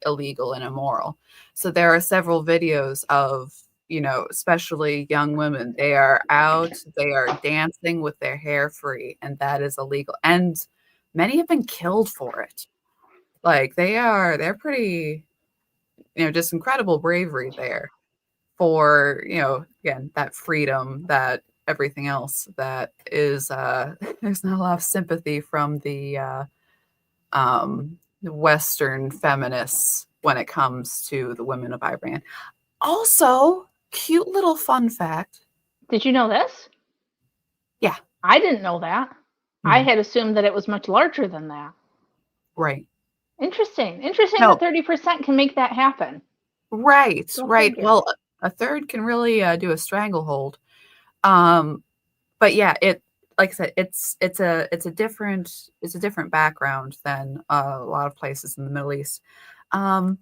illegal and immoral. So there are several videos of, especially young women. They are out, they are dancing with their hair free, and that is illegal. And many have been killed for it. Like they're pretty, just incredible bravery there for, again, that freedom, that everything else that is there's not a lot of sympathy from the Western feminists when it comes to the women of Iran. Also, cute little fun fact. did you know this? Yeah. I didn't know that. I Mhm. had assumed that it was much larger than that. Right. Interesting that No, 30% can make that happen. right, Go right. figure. Well, a third can really do a stranglehold. Um, but yeah, like I said, it's a different background than a lot of places in the Middle East. Um,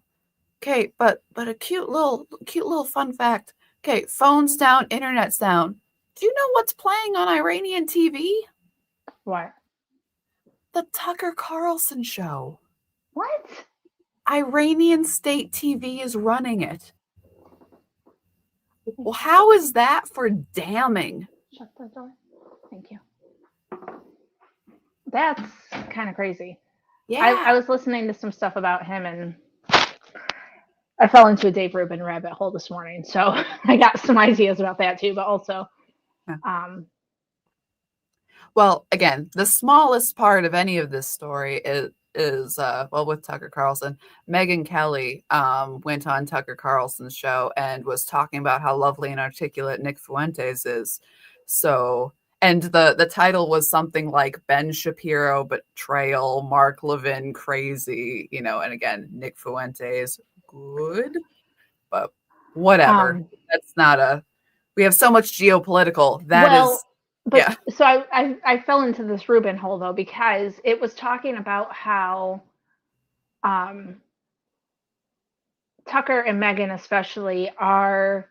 okay, but a cute little fun fact. Okay, phones down, internet's down. Do you know what's playing on Iranian TV? What? The Tucker Carlson show. What? Iranian state TV is running it. Let me Well, shut how is that for damning? the door. Thank you. That's kind of crazy. I Yeah. was listening to some stuff about him, and I fell into a Dave Rubin rabbit hole this morning. So I got some ideas about that too, but also Yeah. um Well, again, the smallest part of any of this story is well, with Tucker Carlson. Megyn Kelly went on Tucker Carlson's show and was talking about how lovely and articulate Nick Fuentes is. So, and the title was something like Ben Shapiro betrayal, Mark Levin crazy, and again, Nick Fuentes good, but whatever. um That's not a we have so much geopolitical. That is well, but yeah. so I fell into this Rubin hole though, because it was talking about how um Tucker and Megan especially are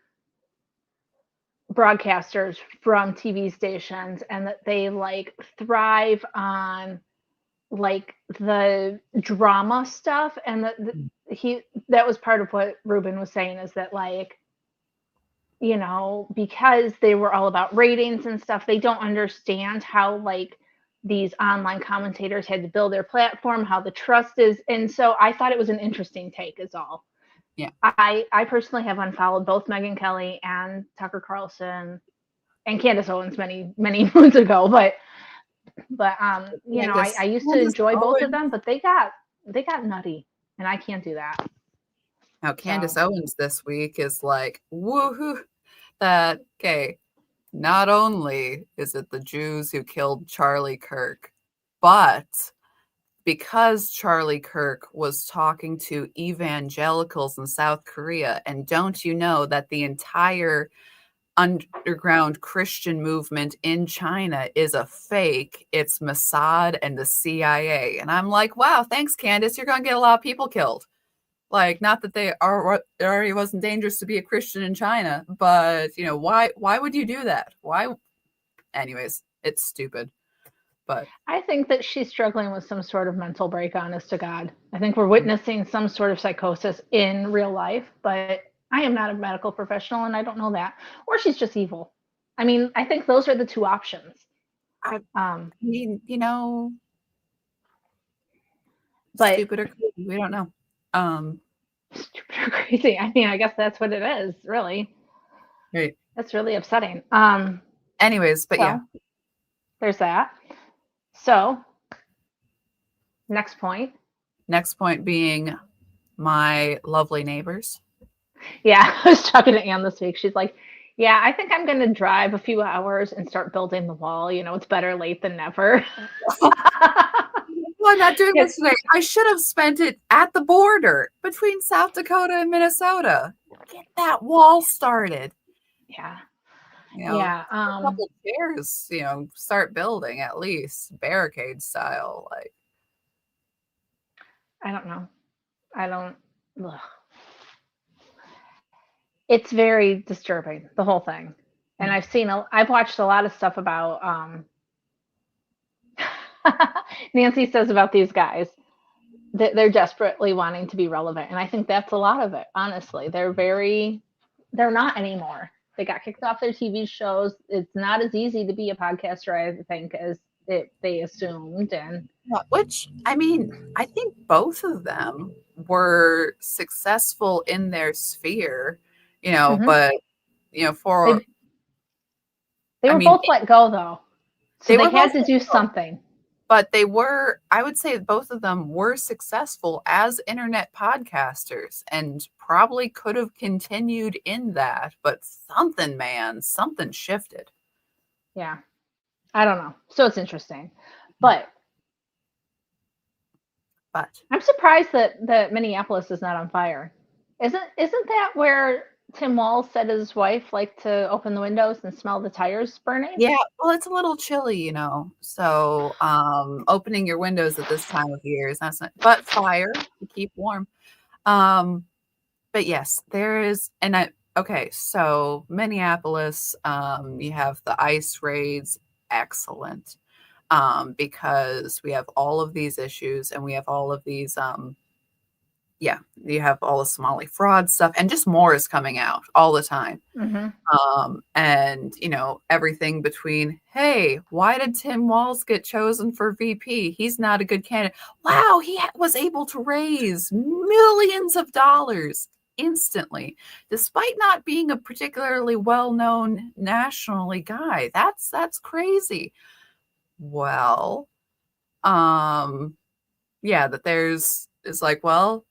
broadcasters from TV stations, and that they like thrive on like the drama stuff, and that was part of what Ruben was saying, is that like, because they were all about ratings and stuff, they don't understand how like these online commentators had to build their platform, how the trust is. And so I thought it was an interesting take, is all. Yeah. I personally have unfollowed both Megyn Kelly and Tucker Carlson and Candace Owens many many moons ago, but I Candace, used to Candace enjoy both of Owens. them, but they got nutty, and I can't do that. Now, Candace So Owens this week is like, woohoo. that, okay, not only is it the Jews who killed Charlie Kirk, but because Charlie Kirk was talking to evangelicals in South Korea, and don't you know that the entire underground Christian movement in China is a fake? It's Mossad and the CIA. And I'm like, wow, thanks, Candace. You're going to get a lot of people killed. Like, not that it already wasn't dangerous to be a Christian in China, but why would you do that? Why? Anyways, it's stupid. But I think that she's struggling with some sort of mental break, honest to God. I think we're witnessing some sort of psychosis in real life, but I am not a medical professional and I don't know that. Or she's just evil. I mean, I think those are the two options. I Um, mean, but stupid or crazy, we don't know. stupid or crazy. I mean, I guess that's what it is, really. Right. That's really upsetting. Anyways, but yeah. There's that. So, next point. Next point being my lovely neighbors. Yeah, I was talking to Anne this week. She's like, yeah, I think I'm going to drive a few hours and start building the wall. It's better late than never. Well, I'm not doing this today. I should have spent it at the border between South Dakota and Minnesota. Get that wall started. Yeah. A couple chairs, start building at least barricade style. Like, I don't know. Ugh. It's very disturbing, the whole thing. And I've watched a lot of stuff about, Nancy says about these guys that they're desperately wanting to be relevant. And I think that's a lot of it, honestly. They're not anymore. They got kicked off their TV shows. It's not as easy to be a podcaster, I think, as they assumed. And which, I mean, I think both of them were successful in their sphere, but for they were both let go though. So they had to do something. But I would say both of them were successful as internet podcasters and probably could have continued in that, but something shifted. Yeah. I don't know. So it's interesting. But I'm surprised that Minneapolis is not on fire. Isn't that where Tim Walz said his wife liked to open the windows and smell the tires burning? Yeah, well, it's a little chilly, so opening your windows at this time of year is not, but fire to keep warm. But yes, there is, okay, so Minneapolis, you have the ICE raids, excellent, because we have all of these issues and we have all of these, you have all the Somali fraud stuff, and just more is coming out all the time. Mm-hmm. And everything between, hey, why did Tim Walz get chosen for VP? He's not a good candidate. Wow, he was able to raise millions of dollars instantly, despite not being a particularly well-known nationally guy. That's crazy. Well, that it's like, well,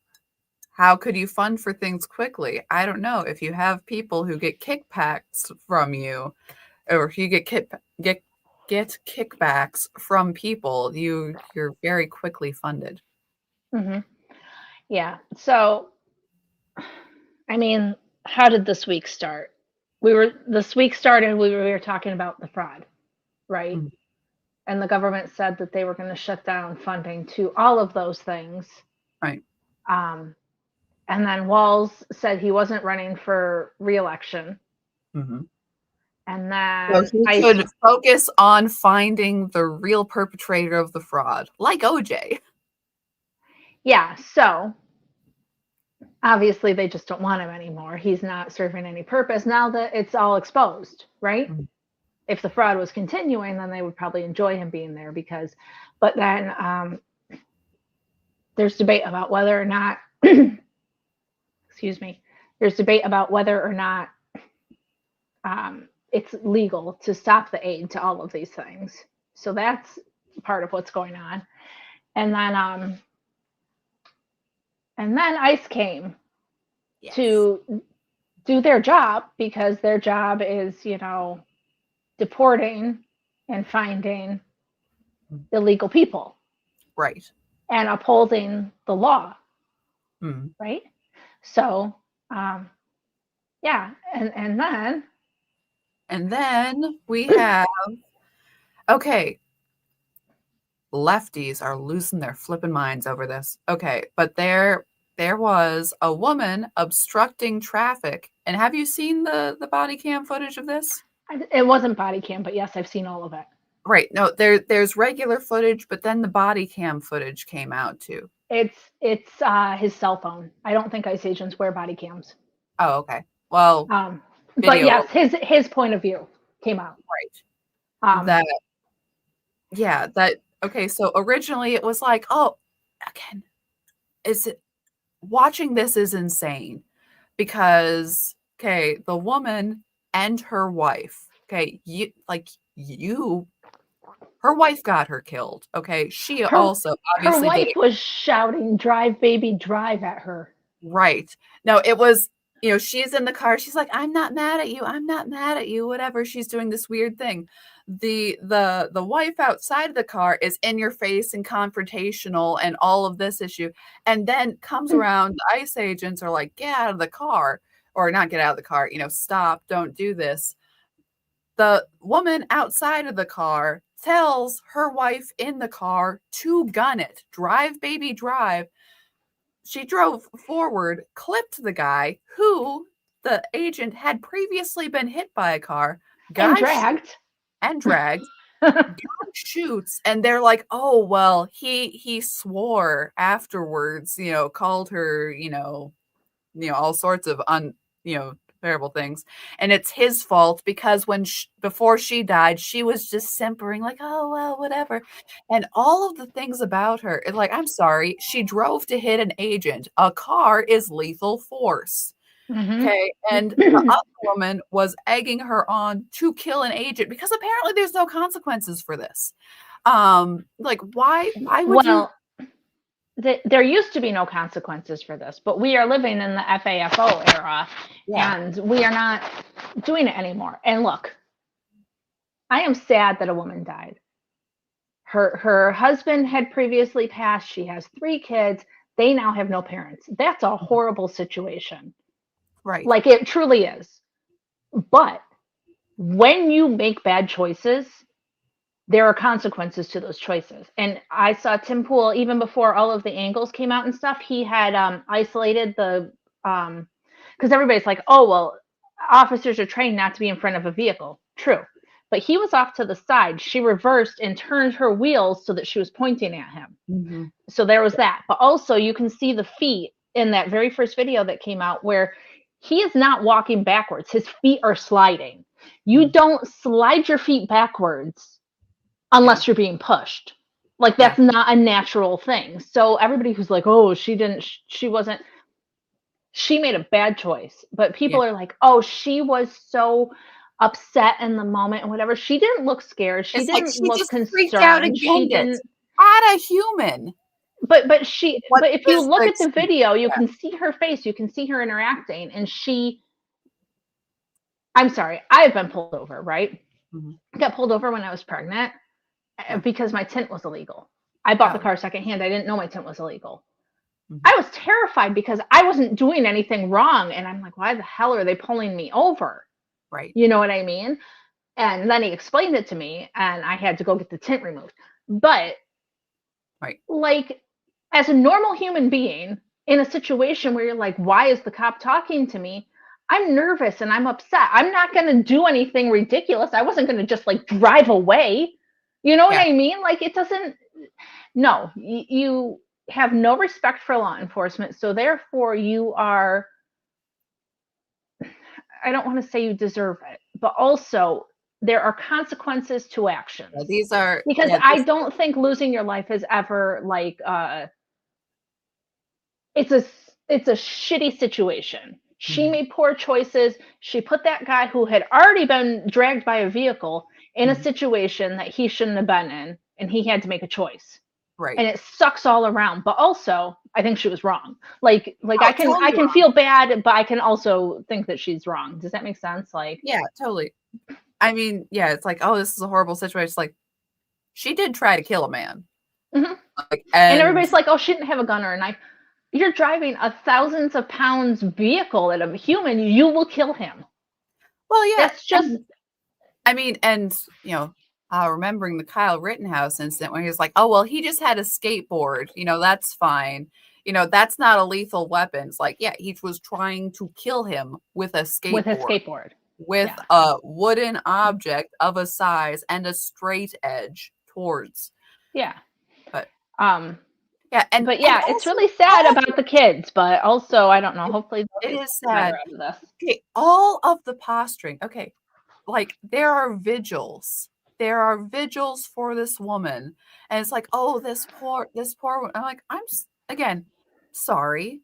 how could you fund for things quickly? I don't know. If you have people who get kickbacks from you, or if you get kickbacks from people, you're very quickly funded. Mm-hmm. Yeah. So, I mean, how did this week start? This week started, we were talking about the fraud, right? Mm-hmm. And the government said that they were going to shut down funding to all of those things. Right. And then Walz said he wasn't running for re-election. Mm-hmm. And then he could focus on finding the real perpetrator of the fraud, like OJ. Yeah, so obviously they just don't want him anymore. He's not serving any purpose now that it's all exposed, right? Mm-hmm. If the fraud was continuing, then they would probably enjoy him being there but then there's debate about whether or not excuse me, there's debate about whether or not it's legal to stop the aid to all of these things. So that's part of what's going on. And then ICE came to do their job, because their job is, deporting and finding illegal people Right. and upholding the law, Mm. right? So, yeah, And then we have, okay, lefties are losing their flipping minds over this. Okay, but there was a woman obstructing traffic. And have you seen the body cam footage of this? it wasn't body cam, but yes, I've seen all of it. Right. No, there's regular footage, but then the body cam footage came out too. It's his cell phone. I don't think ICE agents wear body cams. Oh, okay. Well, But video. yes, his point of view came out. Right. Okay, so originally it was like, oh, again, watching this is insane because, okay, the woman and her wife, okay, her wife got her killed, okay? She also her obviously wife was shouting "Drive, baby, drive" at her. Right. No, it was, she's in the car. She's like, I'm not mad at you. I'm not mad at you. Whatever. She's doing this weird thing. The wife outside of the car is in your face and confrontational and all of this issue. And then comes around, the ICE agents are like, get out of the car, or not get out of the car, stop, don't do this. The woman outside of the car tells her wife in the car to gun it. Drive, baby, drive. She drove forward, clipped the guy who the agent had previously been hit by a car, and dragged. Guy shoots, and they're like, oh, well, he swore afterwards, called her, all sorts of terrible things, and it's his fault because before she died, she was just simpering like, oh well, whatever, and all of the things about her, like, I'm sorry, she drove to hit an agent. A car is lethal force. Okay, and the other woman was egging her on to kill an agent because apparently there's no consequences for this. Like, why would you? There used to be no consequences for this, but we are living in the FAFO era, and we are not doing it anymore. And look, I am sad that a woman died. Her husband had previously passed. She has 3 kids. They now have no parents. That's a horrible situation. Right. Like, it truly is. But when you make bad choices, there are consequences to those choices. And I saw Tim Pool, even before all of the angles came out and stuff, he had isolated the, because everybody's like, oh, well, officers are trained not to be in front of a vehicle. True. But he was off to the side. She reversed and turned her wheels so that she was pointing at him. Mm-hmm. So there was that. But also you can see the feet in that very first video that came out where he is not walking backwards. His feet are sliding. You don't slide your feet backwards unless you're being pushed. Like, that's not a natural thing. So everybody who's like, oh, she made a bad choice. But people are like, oh, she was so upset in the moment and whatever. She didn't look scared. She didn't look concerned. Freaked out she didn't. Not a human. But if you look at the video, you can see her face. You can see her interacting. And I'm sorry, I've been pulled over, right? Mm-hmm. I got pulled over when I was pregnant because my tint was illegal. I bought the car secondhand. I didn't know my tint was illegal. Mm-hmm. I was terrified because I wasn't doing anything wrong. And I'm like, why the hell are they pulling me over? Right. You know what I mean? And then he explained it to me and I had to go get the tint removed. But like, as a normal human being in a situation where you're like, why is the cop talking to me? I'm nervous and I'm upset. I'm not going to do anything ridiculous. I wasn't going to just like drive away. You know what I mean? Like, it doesn't, no, you have no respect for law enforcement. So therefore you are, I don't want to say you deserve it, but also there are consequences to actions. These are, because I don't think losing your life is ever like, it's a shitty situation. She made poor choices. She put that guy who had already been dragged by a vehicle in a situation that he shouldn't have been in, and he had to make a choice. Right. And it sucks all around. But also, I think she was wrong. Like Oh, I can totally wrong. feel bad, but I can also think that she's wrong. Does that make sense? Like, Yeah, totally. I mean, yeah, it's like, oh, this is a horrible situation. It's like, she did try to kill a man. mhm. Like, And and everybody's like, oh, she didn't have a gun or a knife. You're driving a thousands of pounds vehicle at a human, you will kill him. well, yeah. That's just, I mean, and you know, remembering the Kyle Rittenhouse incident when he was like, "Oh, well, he just had a skateboard. You know, that's fine. You know, that's not a lethal weapon." It's like, yeah, he was trying to kill him with a with a skateboard, skateboard. with Yeah. a wooden object of a size and a straight edge towards. Yeah. But Um, yeah, but yeah, it's also, really sad about the kids, but also I don't know. Hopefully it they'll is get better sad. out of this. Okay, all of the posturing. Okay, like there are vigils. There are vigils for this woman, and it's like, oh, this poor woman. I'm like, again sorry.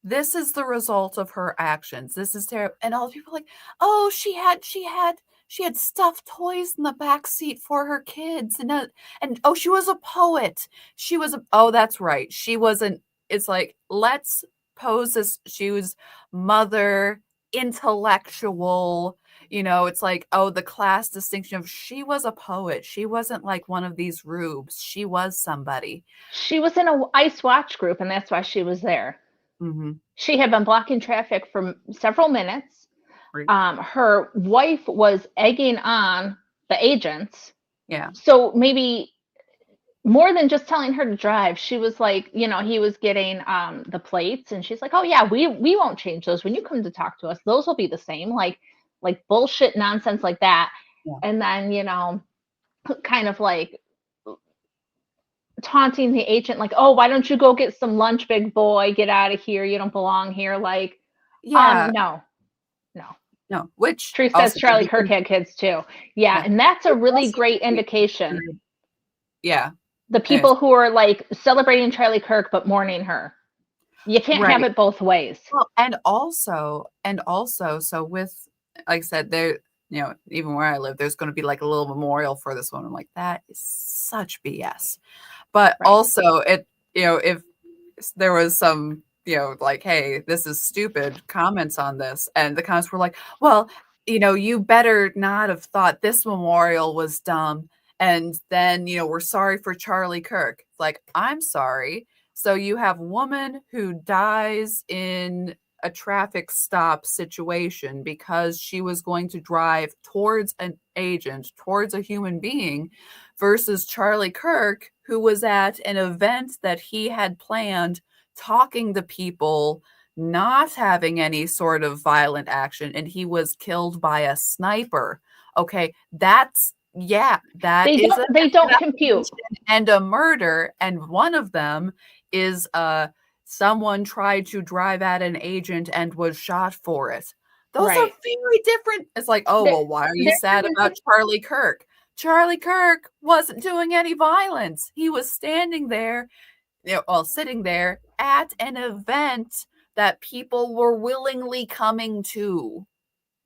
This is the result of her actions. This is terrible. And all the people are like, oh, she had stuffed toys in the back seat for her kids, and oh, she was a poet. She was oh, that's right. She wasn't. It's like, let's pose this. She was mother, intellectual. You know, it's like, oh, the class distinction of she was a poet. She wasn't like one of these rubes. She was somebody. She was in a ice watch group, and that's why she was there. Mm-hmm. She had been blocking traffic for several minutes. Right. Her wife was egging on the agents. Yeah. So maybe more than just telling her to drive, she was like, you know, he was getting the plates, and she's like, oh yeah, we won't change those. When you come to talk to us, those will be the same. Like bullshit nonsense like that. Yeah. And then, you know, kind of like taunting the agent, like, oh, why don't you go get some lunch, big boy? Get out of here. You don't belong here. Like, Yeah. no. No, which Tree says also Charlie Kirk had kids too. Yeah, and that's a really great indication. Yeah. The people who are like celebrating Charlie Kirk but mourning her. You can't have it both ways. Well, and also, so with, like I said, there, you know, even where I live, there's going to be like a little memorial for this one. I'm like, that is such BS. But also, it, you know, if there was some, you know, like, hey, this is stupid comments on this, and the comments were like, well, you know, you better not have thought this memorial was dumb, and then, you know, we're sorry for Charlie Kirk. It's like, I'm sorry. So you have a woman who dies in a traffic stop situation because she was going to drive towards an agent, towards a human being, versus Charlie Kirk, who was at an event that he had planned, talking to people, not having any sort of violent action, and he was killed by a sniper. Okay, that's, yeah, that is they don't compute. And a murder, and one of them is someone tried to drive at an agent and was shot for it. Those are very different. It's like, oh, well, why are you sad about Charlie Kirk? Charlie Kirk wasn't doing any violence. He was standing there, you know, well, sitting there at an event that people were willingly coming to.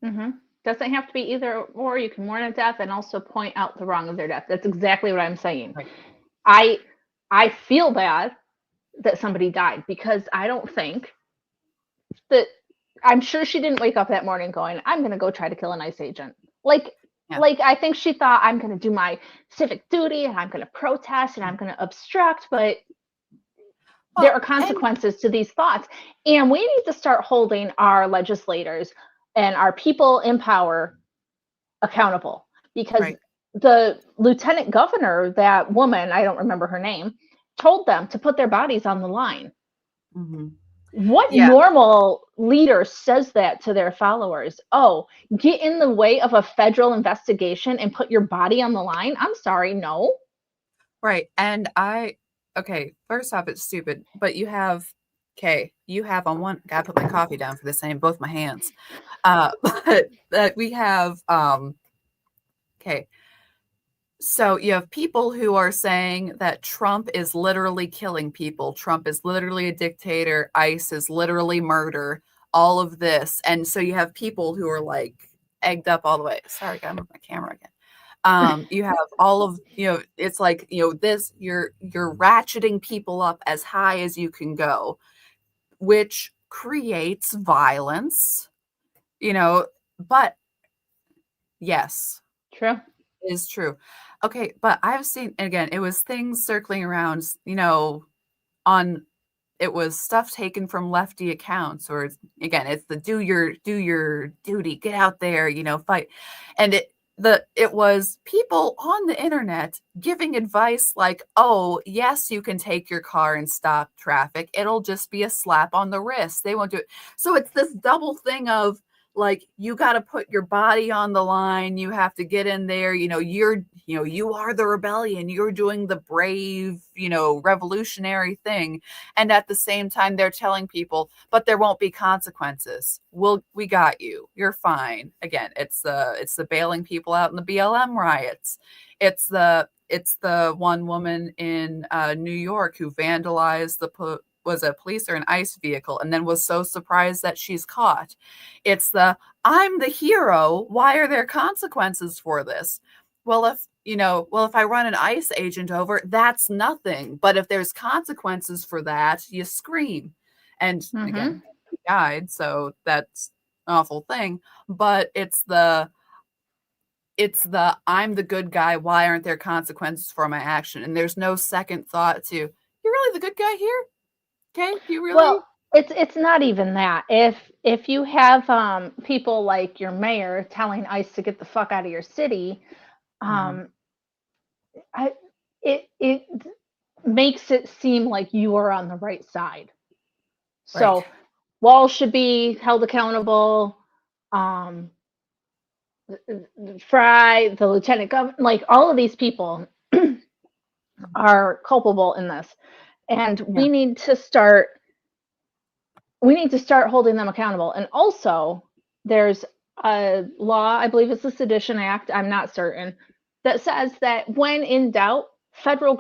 Mm-hmm. Doesn't have to be either or. You can mourn a death and also point out the wrong of their death. That's exactly what I'm saying. Right. I feel bad that somebody died because I don't think that, I'm sure she didn't wake up that morning going, I'm going to go try to kill an ICE agent. Like I think she thought, I'm going to do my civic duty and I'm going to protest and I'm going to obstruct, but there are consequences to these thoughts. And we need to start holding our legislators and our people in power accountable, because the lieutenant governor, that woman, I don't remember her name, told them to put their bodies on the line. Mm-hmm. What normal leader says that to their followers? Oh, get in the way of a federal investigation and put your body on the line? I'm sorry, no. Right. And okay, first off, it's stupid, but you have on one, gotta put my coffee down for this, I need both my hands. But we have, okay. So you have people who are saying that Trump is literally killing people. Trump is literally a dictator. ICE is literally murder, all of this. And so you have people who are like egged up all the way. Sorry, gotta move my camera again. You have all of, it's like, this, you're ratcheting people up as high as you can go, which creates violence, but yes, True. is true. Okay, but I've seen, again, it was things circling around, on it was stuff taken from lefty accounts, or again, it's the do your duty, get out there, fight. And it was people on the internet giving advice like, oh, yes, you can take your car and stop traffic. It'll just be a slap on the wrist. They won't do it. So it's this double thing of like, you got to put your body on the line. You have to get in there. You are the rebellion. You're doing the brave, revolutionary thing. And at the same time, they're telling people, but there won't be consequences. We got you. You're fine. Again, it's the bailing people out in the BLM riots. It's the one woman in New York who vandalized was a police or an ICE vehicle and then was so surprised that she's caught. It's I'm the hero. Why are there consequences for this? Well, if I run an ICE agent over, that's nothing. But if there's consequences for that, you scream. And again, he died, so that's an awful thing. But it's the I'm the good guy. Why aren't there consequences for my action? And there's no second thought to, you're really the good guy here? Okay, you really? Well, it's not even that. If you have people like your mayor telling ICE to get the fuck out of your city, it makes it seem like you are on the right side. So Right. Walz should be held accountable. Fry, the lieutenant governor, like all of these people are culpable in this, and we need to start holding them accountable. And also, there's a law, I believe it's the Sedition Act, I'm not certain, that says that when in doubt, federal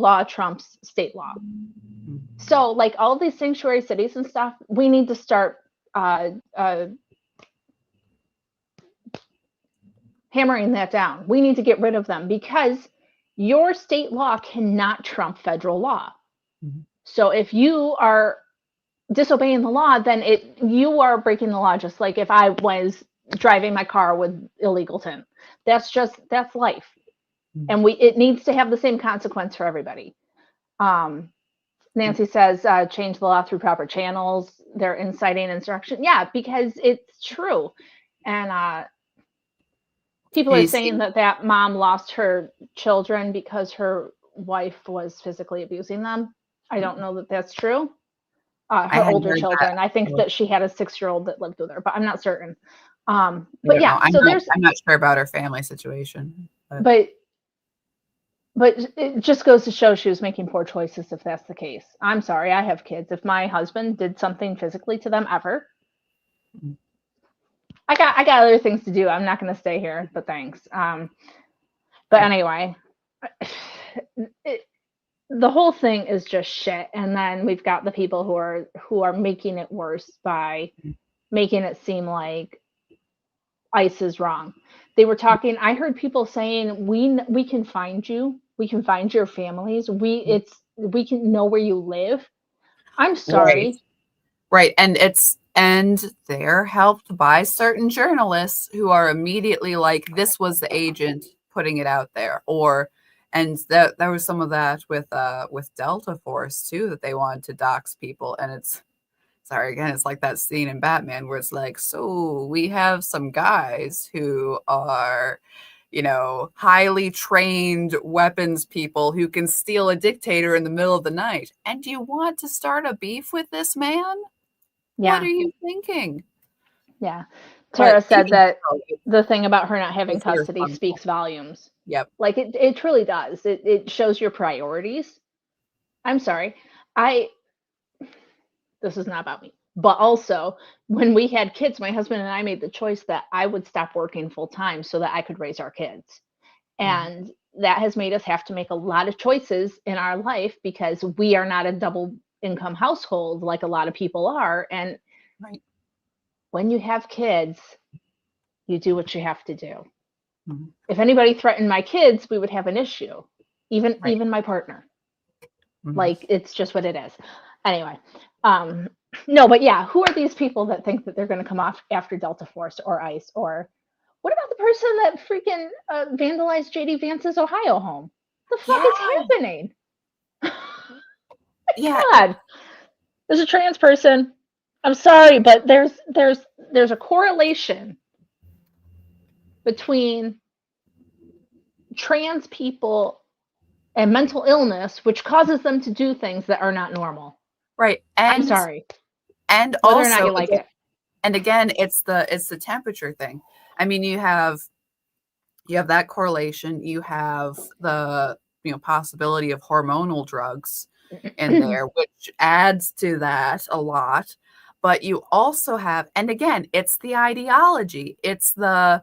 law trumps state law. So, like all these sanctuary cities and stuff, we need to start hammering that down. We need to get rid of them because your state law cannot trump federal law. So if you are disobeying the law, then you are breaking the law, just like if I was driving my car with illegal tint. That's life. And it needs to have the same consequence for everybody. Nancy says, change the law through proper channels. They're inciting insurrection. Yeah, because it's true. And people are saying that mom lost her children because her wife was physically abusing them. I don't know that that's true. Her older children. I think that she had a 6-year-old that lived with her, but I'm not certain. But yeah, so I'm not sure about her family situation. But it just goes to show she was making poor choices if that's the case. I'm sorry, I have kids. If my husband did something physically to them ever, I got other things to do. I'm not going to stay here, but thanks. But anyway, the whole thing is just shit. And then we've got the people who are making it worse by making it seem like ICE is wrong. They were talking, I heard people saying, we can find you. We can find your families. We can know where you live. I'm sorry. Right. And they're helped by certain journalists who are immediately like, this was the agent putting it out there. And there was some of that with Delta Force too, that they wanted to dox people. And it's like that scene in Batman where it's like, so we have some guys who are, highly trained weapons people who can steal a dictator in the middle of the night. And do you want to start a beef with this man? Yeah. What are you thinking? Yeah. Tara said that the thing about her not having custody speaks volumes. Yep. Like it truly does. It shows your priorities. I'm sorry. This is not about me. But also, when we had kids, my husband and I made the choice that I would stop working full time so that I could raise our kids. And that has made us have to make a lot of choices in our life because we are not a double income household like a lot of people are. And when you have kids, you do what you have to do. Mhm. If anybody threatened my kids, we would have an issue. Right. Even my partner. Mhm. Like, it's just what it is. Anyway, no, but yeah, who are these people that think that they're going to come off after Delta Force or ICE? Or what about the person that freaking vandalized JD Vance's Ohio home? The fuck is Yeah. happening? Yeah. God, there's a trans person. I'm sorry, but there's a correlation between trans people and mental illness, which causes them to do things that are not normal. Right. I'm sorry, And whether or not also you like it. and again, it's the temperature thing. I mean, you have that correlation. You have the possibility of hormonal drugs in there, which adds to that a lot. But you also have, and again, it's the ideology. It's the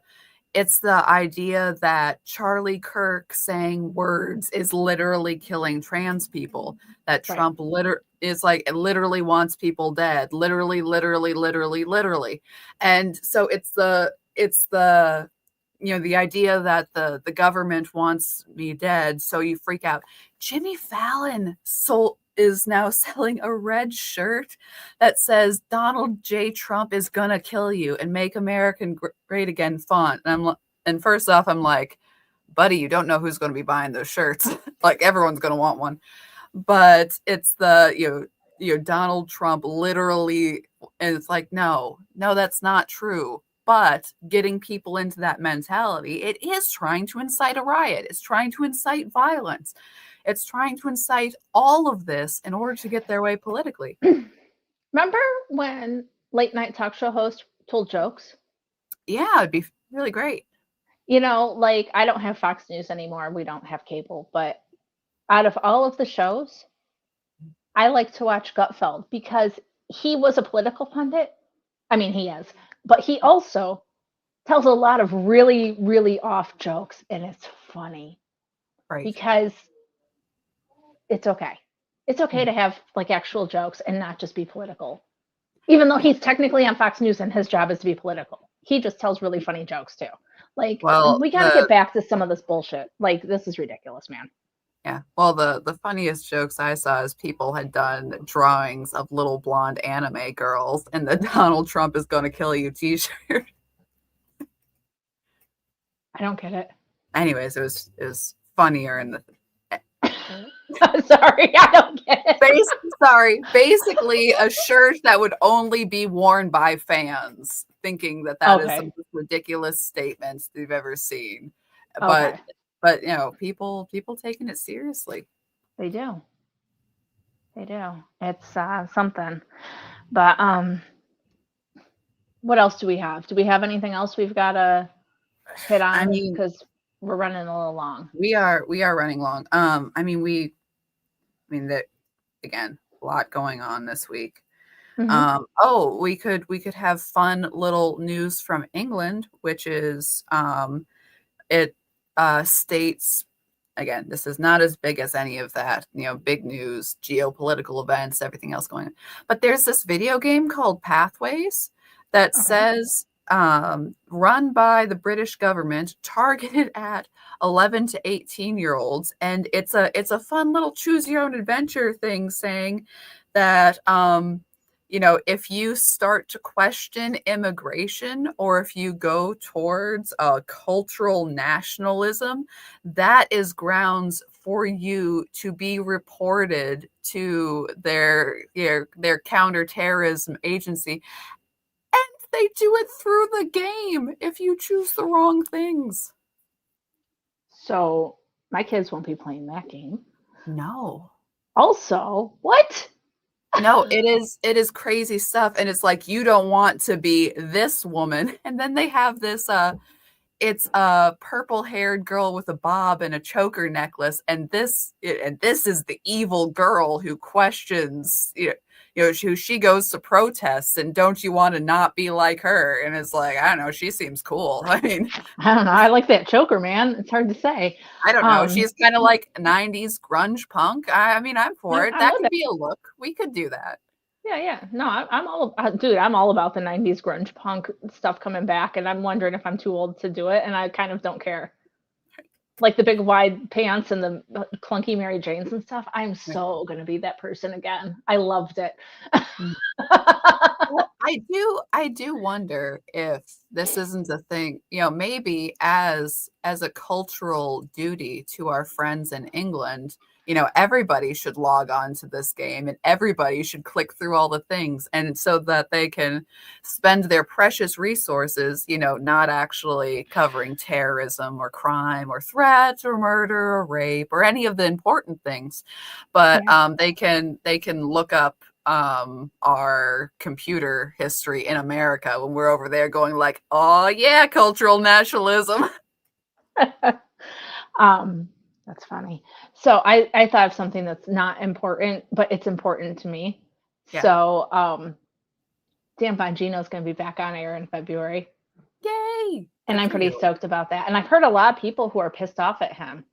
idea that Charlie Kirk saying words is literally killing trans people. That Right. Trump literally wants people dead. Literally, literally, literally, literally. And so it's the the idea that the government wants me dead, so you freak out. Jimmy Fallon is now selling a red shirt that says Donald J. Trump is gonna kill you and make America great again font. And first off, I'm like, buddy, you don't know who's going to be buying those shirts. Like everyone's going to want one. But it's the Donald Trump literally, and it's like, no, that's not true. But getting people into that mentality, it is trying to incite a riot. It's trying to incite violence. It's trying to incite all of this in order to get their way politically. Remember when late night talk show hosts told jokes? Yeah, it'd be really great. Like, I don't have Fox News anymore. We don't have cable. But out of all of the shows, I like to watch Gutfeld because he was a political pundit. I mean, he is. But he also tells a lot of really, really off jokes, and it's funny. Right. Because it's okay. It's okay to have like actual jokes and not just be political. Even though he's technically on Fox News and his job is to be political. He just tells really funny jokes too. Like, well, we got to get back to some of this bullshit. Like, this is ridiculous, man. Yeah. Well, the funniest jokes I saw is people had done drawings of little blonde anime girls and the Donald Trump is going to kill you t-shirt. I don't get it. Anyways, it was funnier in the Sorry, I don't get it. Basically a shirt that would only be worn by fans, thinking that is some ridiculous statements they've ever seen. Okay. But people taking it seriously. They do. It's something. But what else do we have? Do we have anything else we've got to hit on? I mean, because we're running a little long. We are running long. That again, a lot going on this week. Mm-hmm. We could have fun little news from England, which is it states, again, this is not as big as any of that, big news, geopolitical events, everything else going on. But there's this video game called Pathways that says run by the British government, targeted at 11 to 18-year-olds. And it's a fun little choose your own adventure thing saying that if you start to question immigration or if you go towards cultural nationalism, that is grounds for you to be reported to their counterterrorism agency. And they do it through the game if you choose the wrong things. So my kids won't be playing that game. No. Also, what? No, it is crazy stuff. And it's like, you don't want to be this woman. And then they have this, it's a purple-haired girl with a bob and a choker necklace. And this is the evil girl who questions, who she goes to protests, and don't you want to not be like her? And it's like, I don't know, she seems cool. I mean, I don't know. I like that choker, man. It's hard to say. I don't know. She's kind of like 90s grunge punk. I mean, I'm for it. That could be a look. We could do that. Yeah. No, I'm all dude. I'm all about the '90s grunge punk stuff coming back, and I'm wondering if I'm too old to do it, and I kind of don't care. Like the big wide pants and the clunky Mary Janes and stuff. I'm so gonna be that person again. I loved it. Well, I do wonder if this isn't a thing, maybe as a cultural duty to our friends in England, everybody should log on to this game and everybody should click through all the things and so that they can spend their precious resources, not actually covering terrorism or crime or threat or murder or rape or any of the important things, but they can look up our computer history in America when we're over there going like, oh yeah, cultural nationalism. That's funny. So I thought of something that's not important, but it's important to me. Yeah. So Dan Bongino is going to be back on air in February. Yay! And I'm pretty stoked about that. And I've heard a lot of people who are pissed off at him.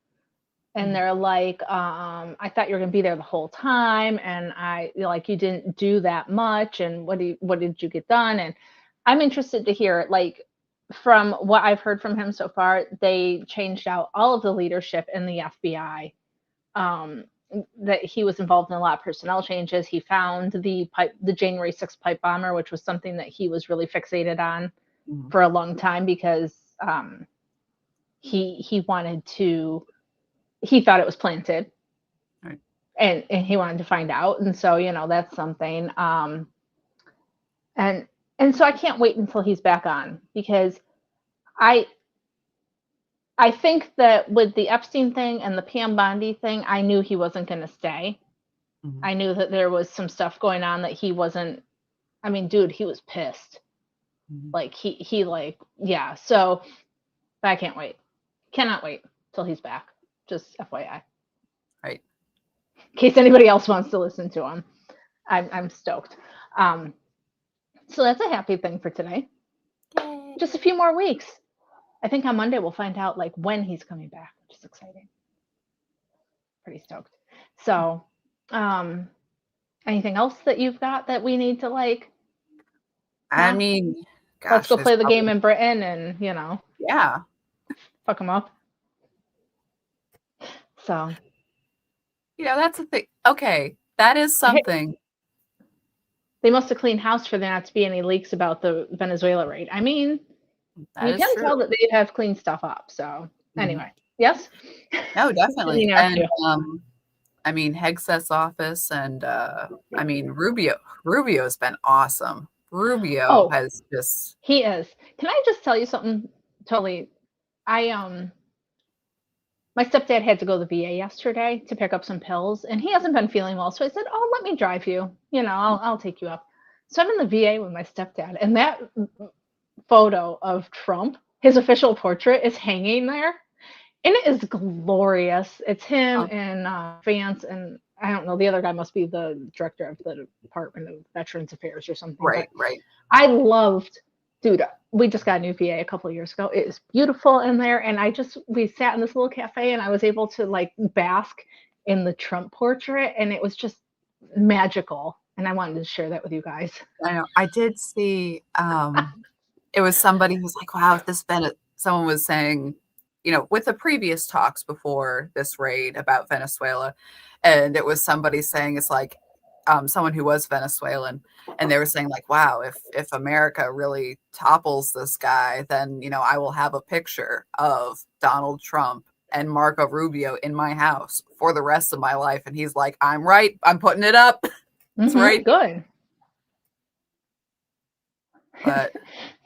And they're like, I thought you were going to be there the whole time. And you didn't do that much. And what did you get done? And I'm interested to hear, like, from what I've heard from him so far, they changed out all of the leadership in the FBI. That he was involved in a lot of personnel changes. He found the January 6th pipe bomber, which was something that he was really fixated on for a long time because he wanted to. He thought it was planted, right. and he wanted to find out. And so, that's something. And so I can't wait until he's back on because I think that with the Epstein thing and the Pam Bondi thing, I knew he wasn't going to stay. I knew that there was some stuff going on that he wasn't. I mean, dude, he was pissed. Like he yeah. So, but I can't wait. Cannot wait till he's back. Just FYI. Right. In case anybody else wants to listen to him. I'm stoked. So that's a happy thing for today. Yay. Just a few more weeks. I think on Monday we'll find out like when he's coming back, which is exciting. Pretty stoked. So, anything else that you've got that we need to like? I mean, gosh, let's go play the game in Britain and, yeah, fuck them up. So, that's a thing. Okay, that is something. They must have cleaned house for there not to be any leaks about the Venezuela raid. I mean, you can tell that they have cleaned stuff up. So, anyway, yes? No, definitely. And I mean, Hegseth's office and I mean, Rubio's been awesome. Rubio has just. He is. Can I just tell you something totally? My stepdad had to go to the VA yesterday to pick up some pills, and he hasn't been feeling well. So I said, "Oh, let me drive you. I'll take you up." So I'm in the VA with my stepdad, and that photo of Trump, his official portrait, is hanging there, and it is glorious. It's him and Vance, and I don't know, the other guy must be the director of the Department of Veterans Affairs or something. Right. I loved. Dude, we just got a new VA a couple of years ago. It is beautiful in there. And we sat in this little cafe and I was able to like bask in the Trump portrait and it was just magical. And I wanted to share that with you guys. I know. I did see, it was somebody who was like, wow, someone was saying, with the previous talks before this raid about Venezuela, and it was somebody saying it's like, someone who was Venezuelan, and they were saying like, wow, if America really topples this guy, then, I will have a picture of Donald Trump and Marco Rubio in my house for the rest of my life. And he's like, I'm right. I'm putting it up. It's right. Good. But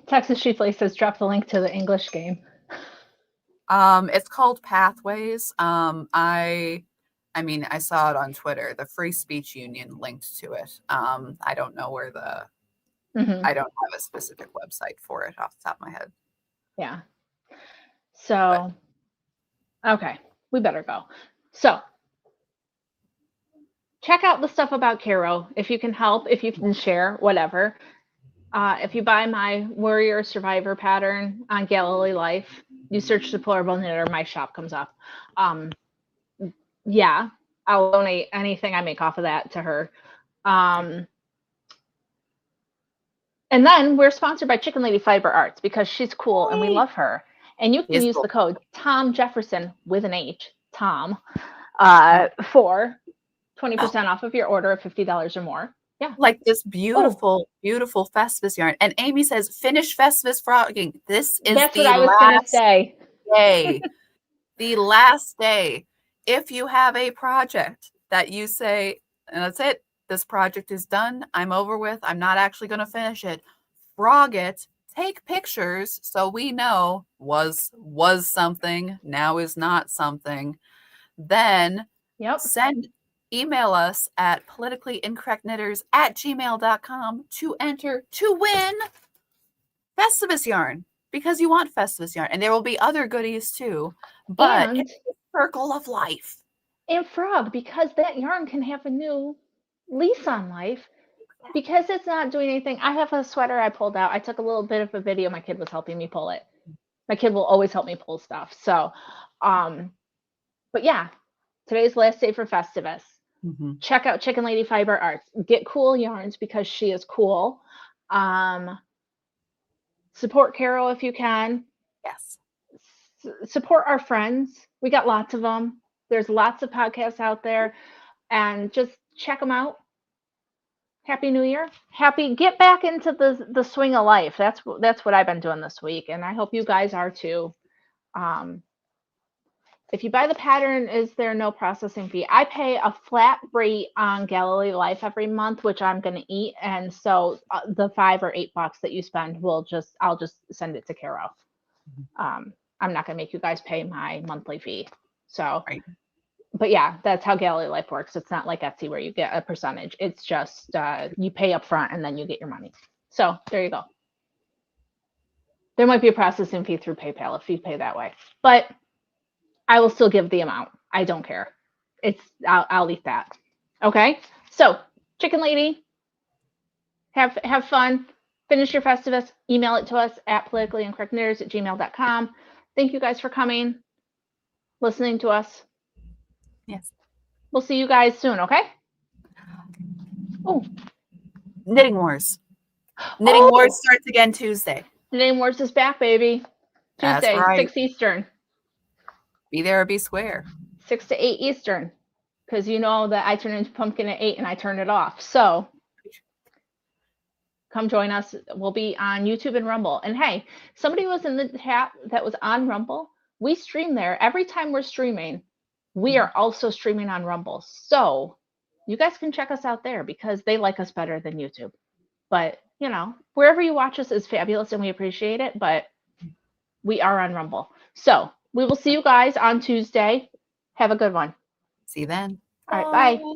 Texas Sheeply says, drop the link to the English game. It's called Pathways. I mean, I saw it on Twitter. The Free Speech Union linked to it. I don't know where I don't have a specific website for it off the top of my head. Yeah. So, okay, we better go. So, check out the stuff about Caro. If you can help, if you can share, whatever. If you buy my Warrior Survivor pattern on Galilee Life, you search Deplorable Knitter, my shop comes up. Yeah, I'll donate anything I make off of that to her. And then we're sponsored by Chicken Lady Fiber Arts because she's cool and we Yay. love her. And you can Yes, use cool. the code Tom Jefferson with an H, Tom, for 20% off of your order of $50 or more. Yeah. Like this beautiful, beautiful Festivus yarn. And Amy says, finish Festivus frogging. This is That's the what I was going to last say. day. The last day. If you have a project that you say, and that's it, this project is done, I'm over with, I'm not actually going to finish it, frog it, take pictures so we know was something, now is not something. Then Yep. email us at politicallyincorrectknitters@gmail.com to enter to win Festivus yarn, because you want Festivus yarn, and there will be other goodies too, but And it's the circle of life. And frog, because that yarn can have a new lease on life because it's not doing anything. I have a sweater I pulled out. I took a little bit of a video. My kid was helping me pull it. My kid will always help me pull stuff. So, but yeah, today's last day for Festivus. Check out Chicken Lady Fiber Arts. Get cool yarns because she is cool. Support Carol if you can. Yes. Support our friends. We got lots of them. There's lots of podcasts out there, and just check them out. Happy New Year. Get back into the swing of life. That's what I've been doing this week, and I hope you guys are too. If you buy the pattern, is there no processing fee? I pay a flat rate on Galilee Life every month, which I'm going to eat, and so the $5 or $8 that you spend I'll just send it to Carol. I'm not going to make you guys pay my monthly fee. So, right. But yeah, that's how Galilee Life works. It's not like Etsy where you get a percentage. It's just you pay up front and then you get your money. So there you go. There might be a processing fee through PayPal if you pay that way, but I will still give the amount. I don't care. I'll eat that. Okay. So Chicken Lady, have fun. Finish your Festivus. Email it to us at politicallyincorrectknitters@gmail.com. Thank you guys for coming, listening to us. Yes. We'll see you guys soon, okay? Oh. Knitting Wars. Knitting Wars starts again Tuesday. Knitting Wars is back, baby. Tuesday, That's right. 6 Eastern. Be there or be square. 6 to 8 Eastern. Because you know that I turn into pumpkin at 8 and I turn it off. So come join us. We'll be on YouTube and Rumble. And hey, somebody was in the chat that was on Rumble. We stream there. Every time we're streaming, we are also streaming on Rumble. So you guys can check us out there because they like us better than YouTube. But, you know, wherever you watch us is fabulous and we appreciate it. But we are on Rumble. So we will see you guys on Tuesday. Have a good one. See you then. All right. Bye.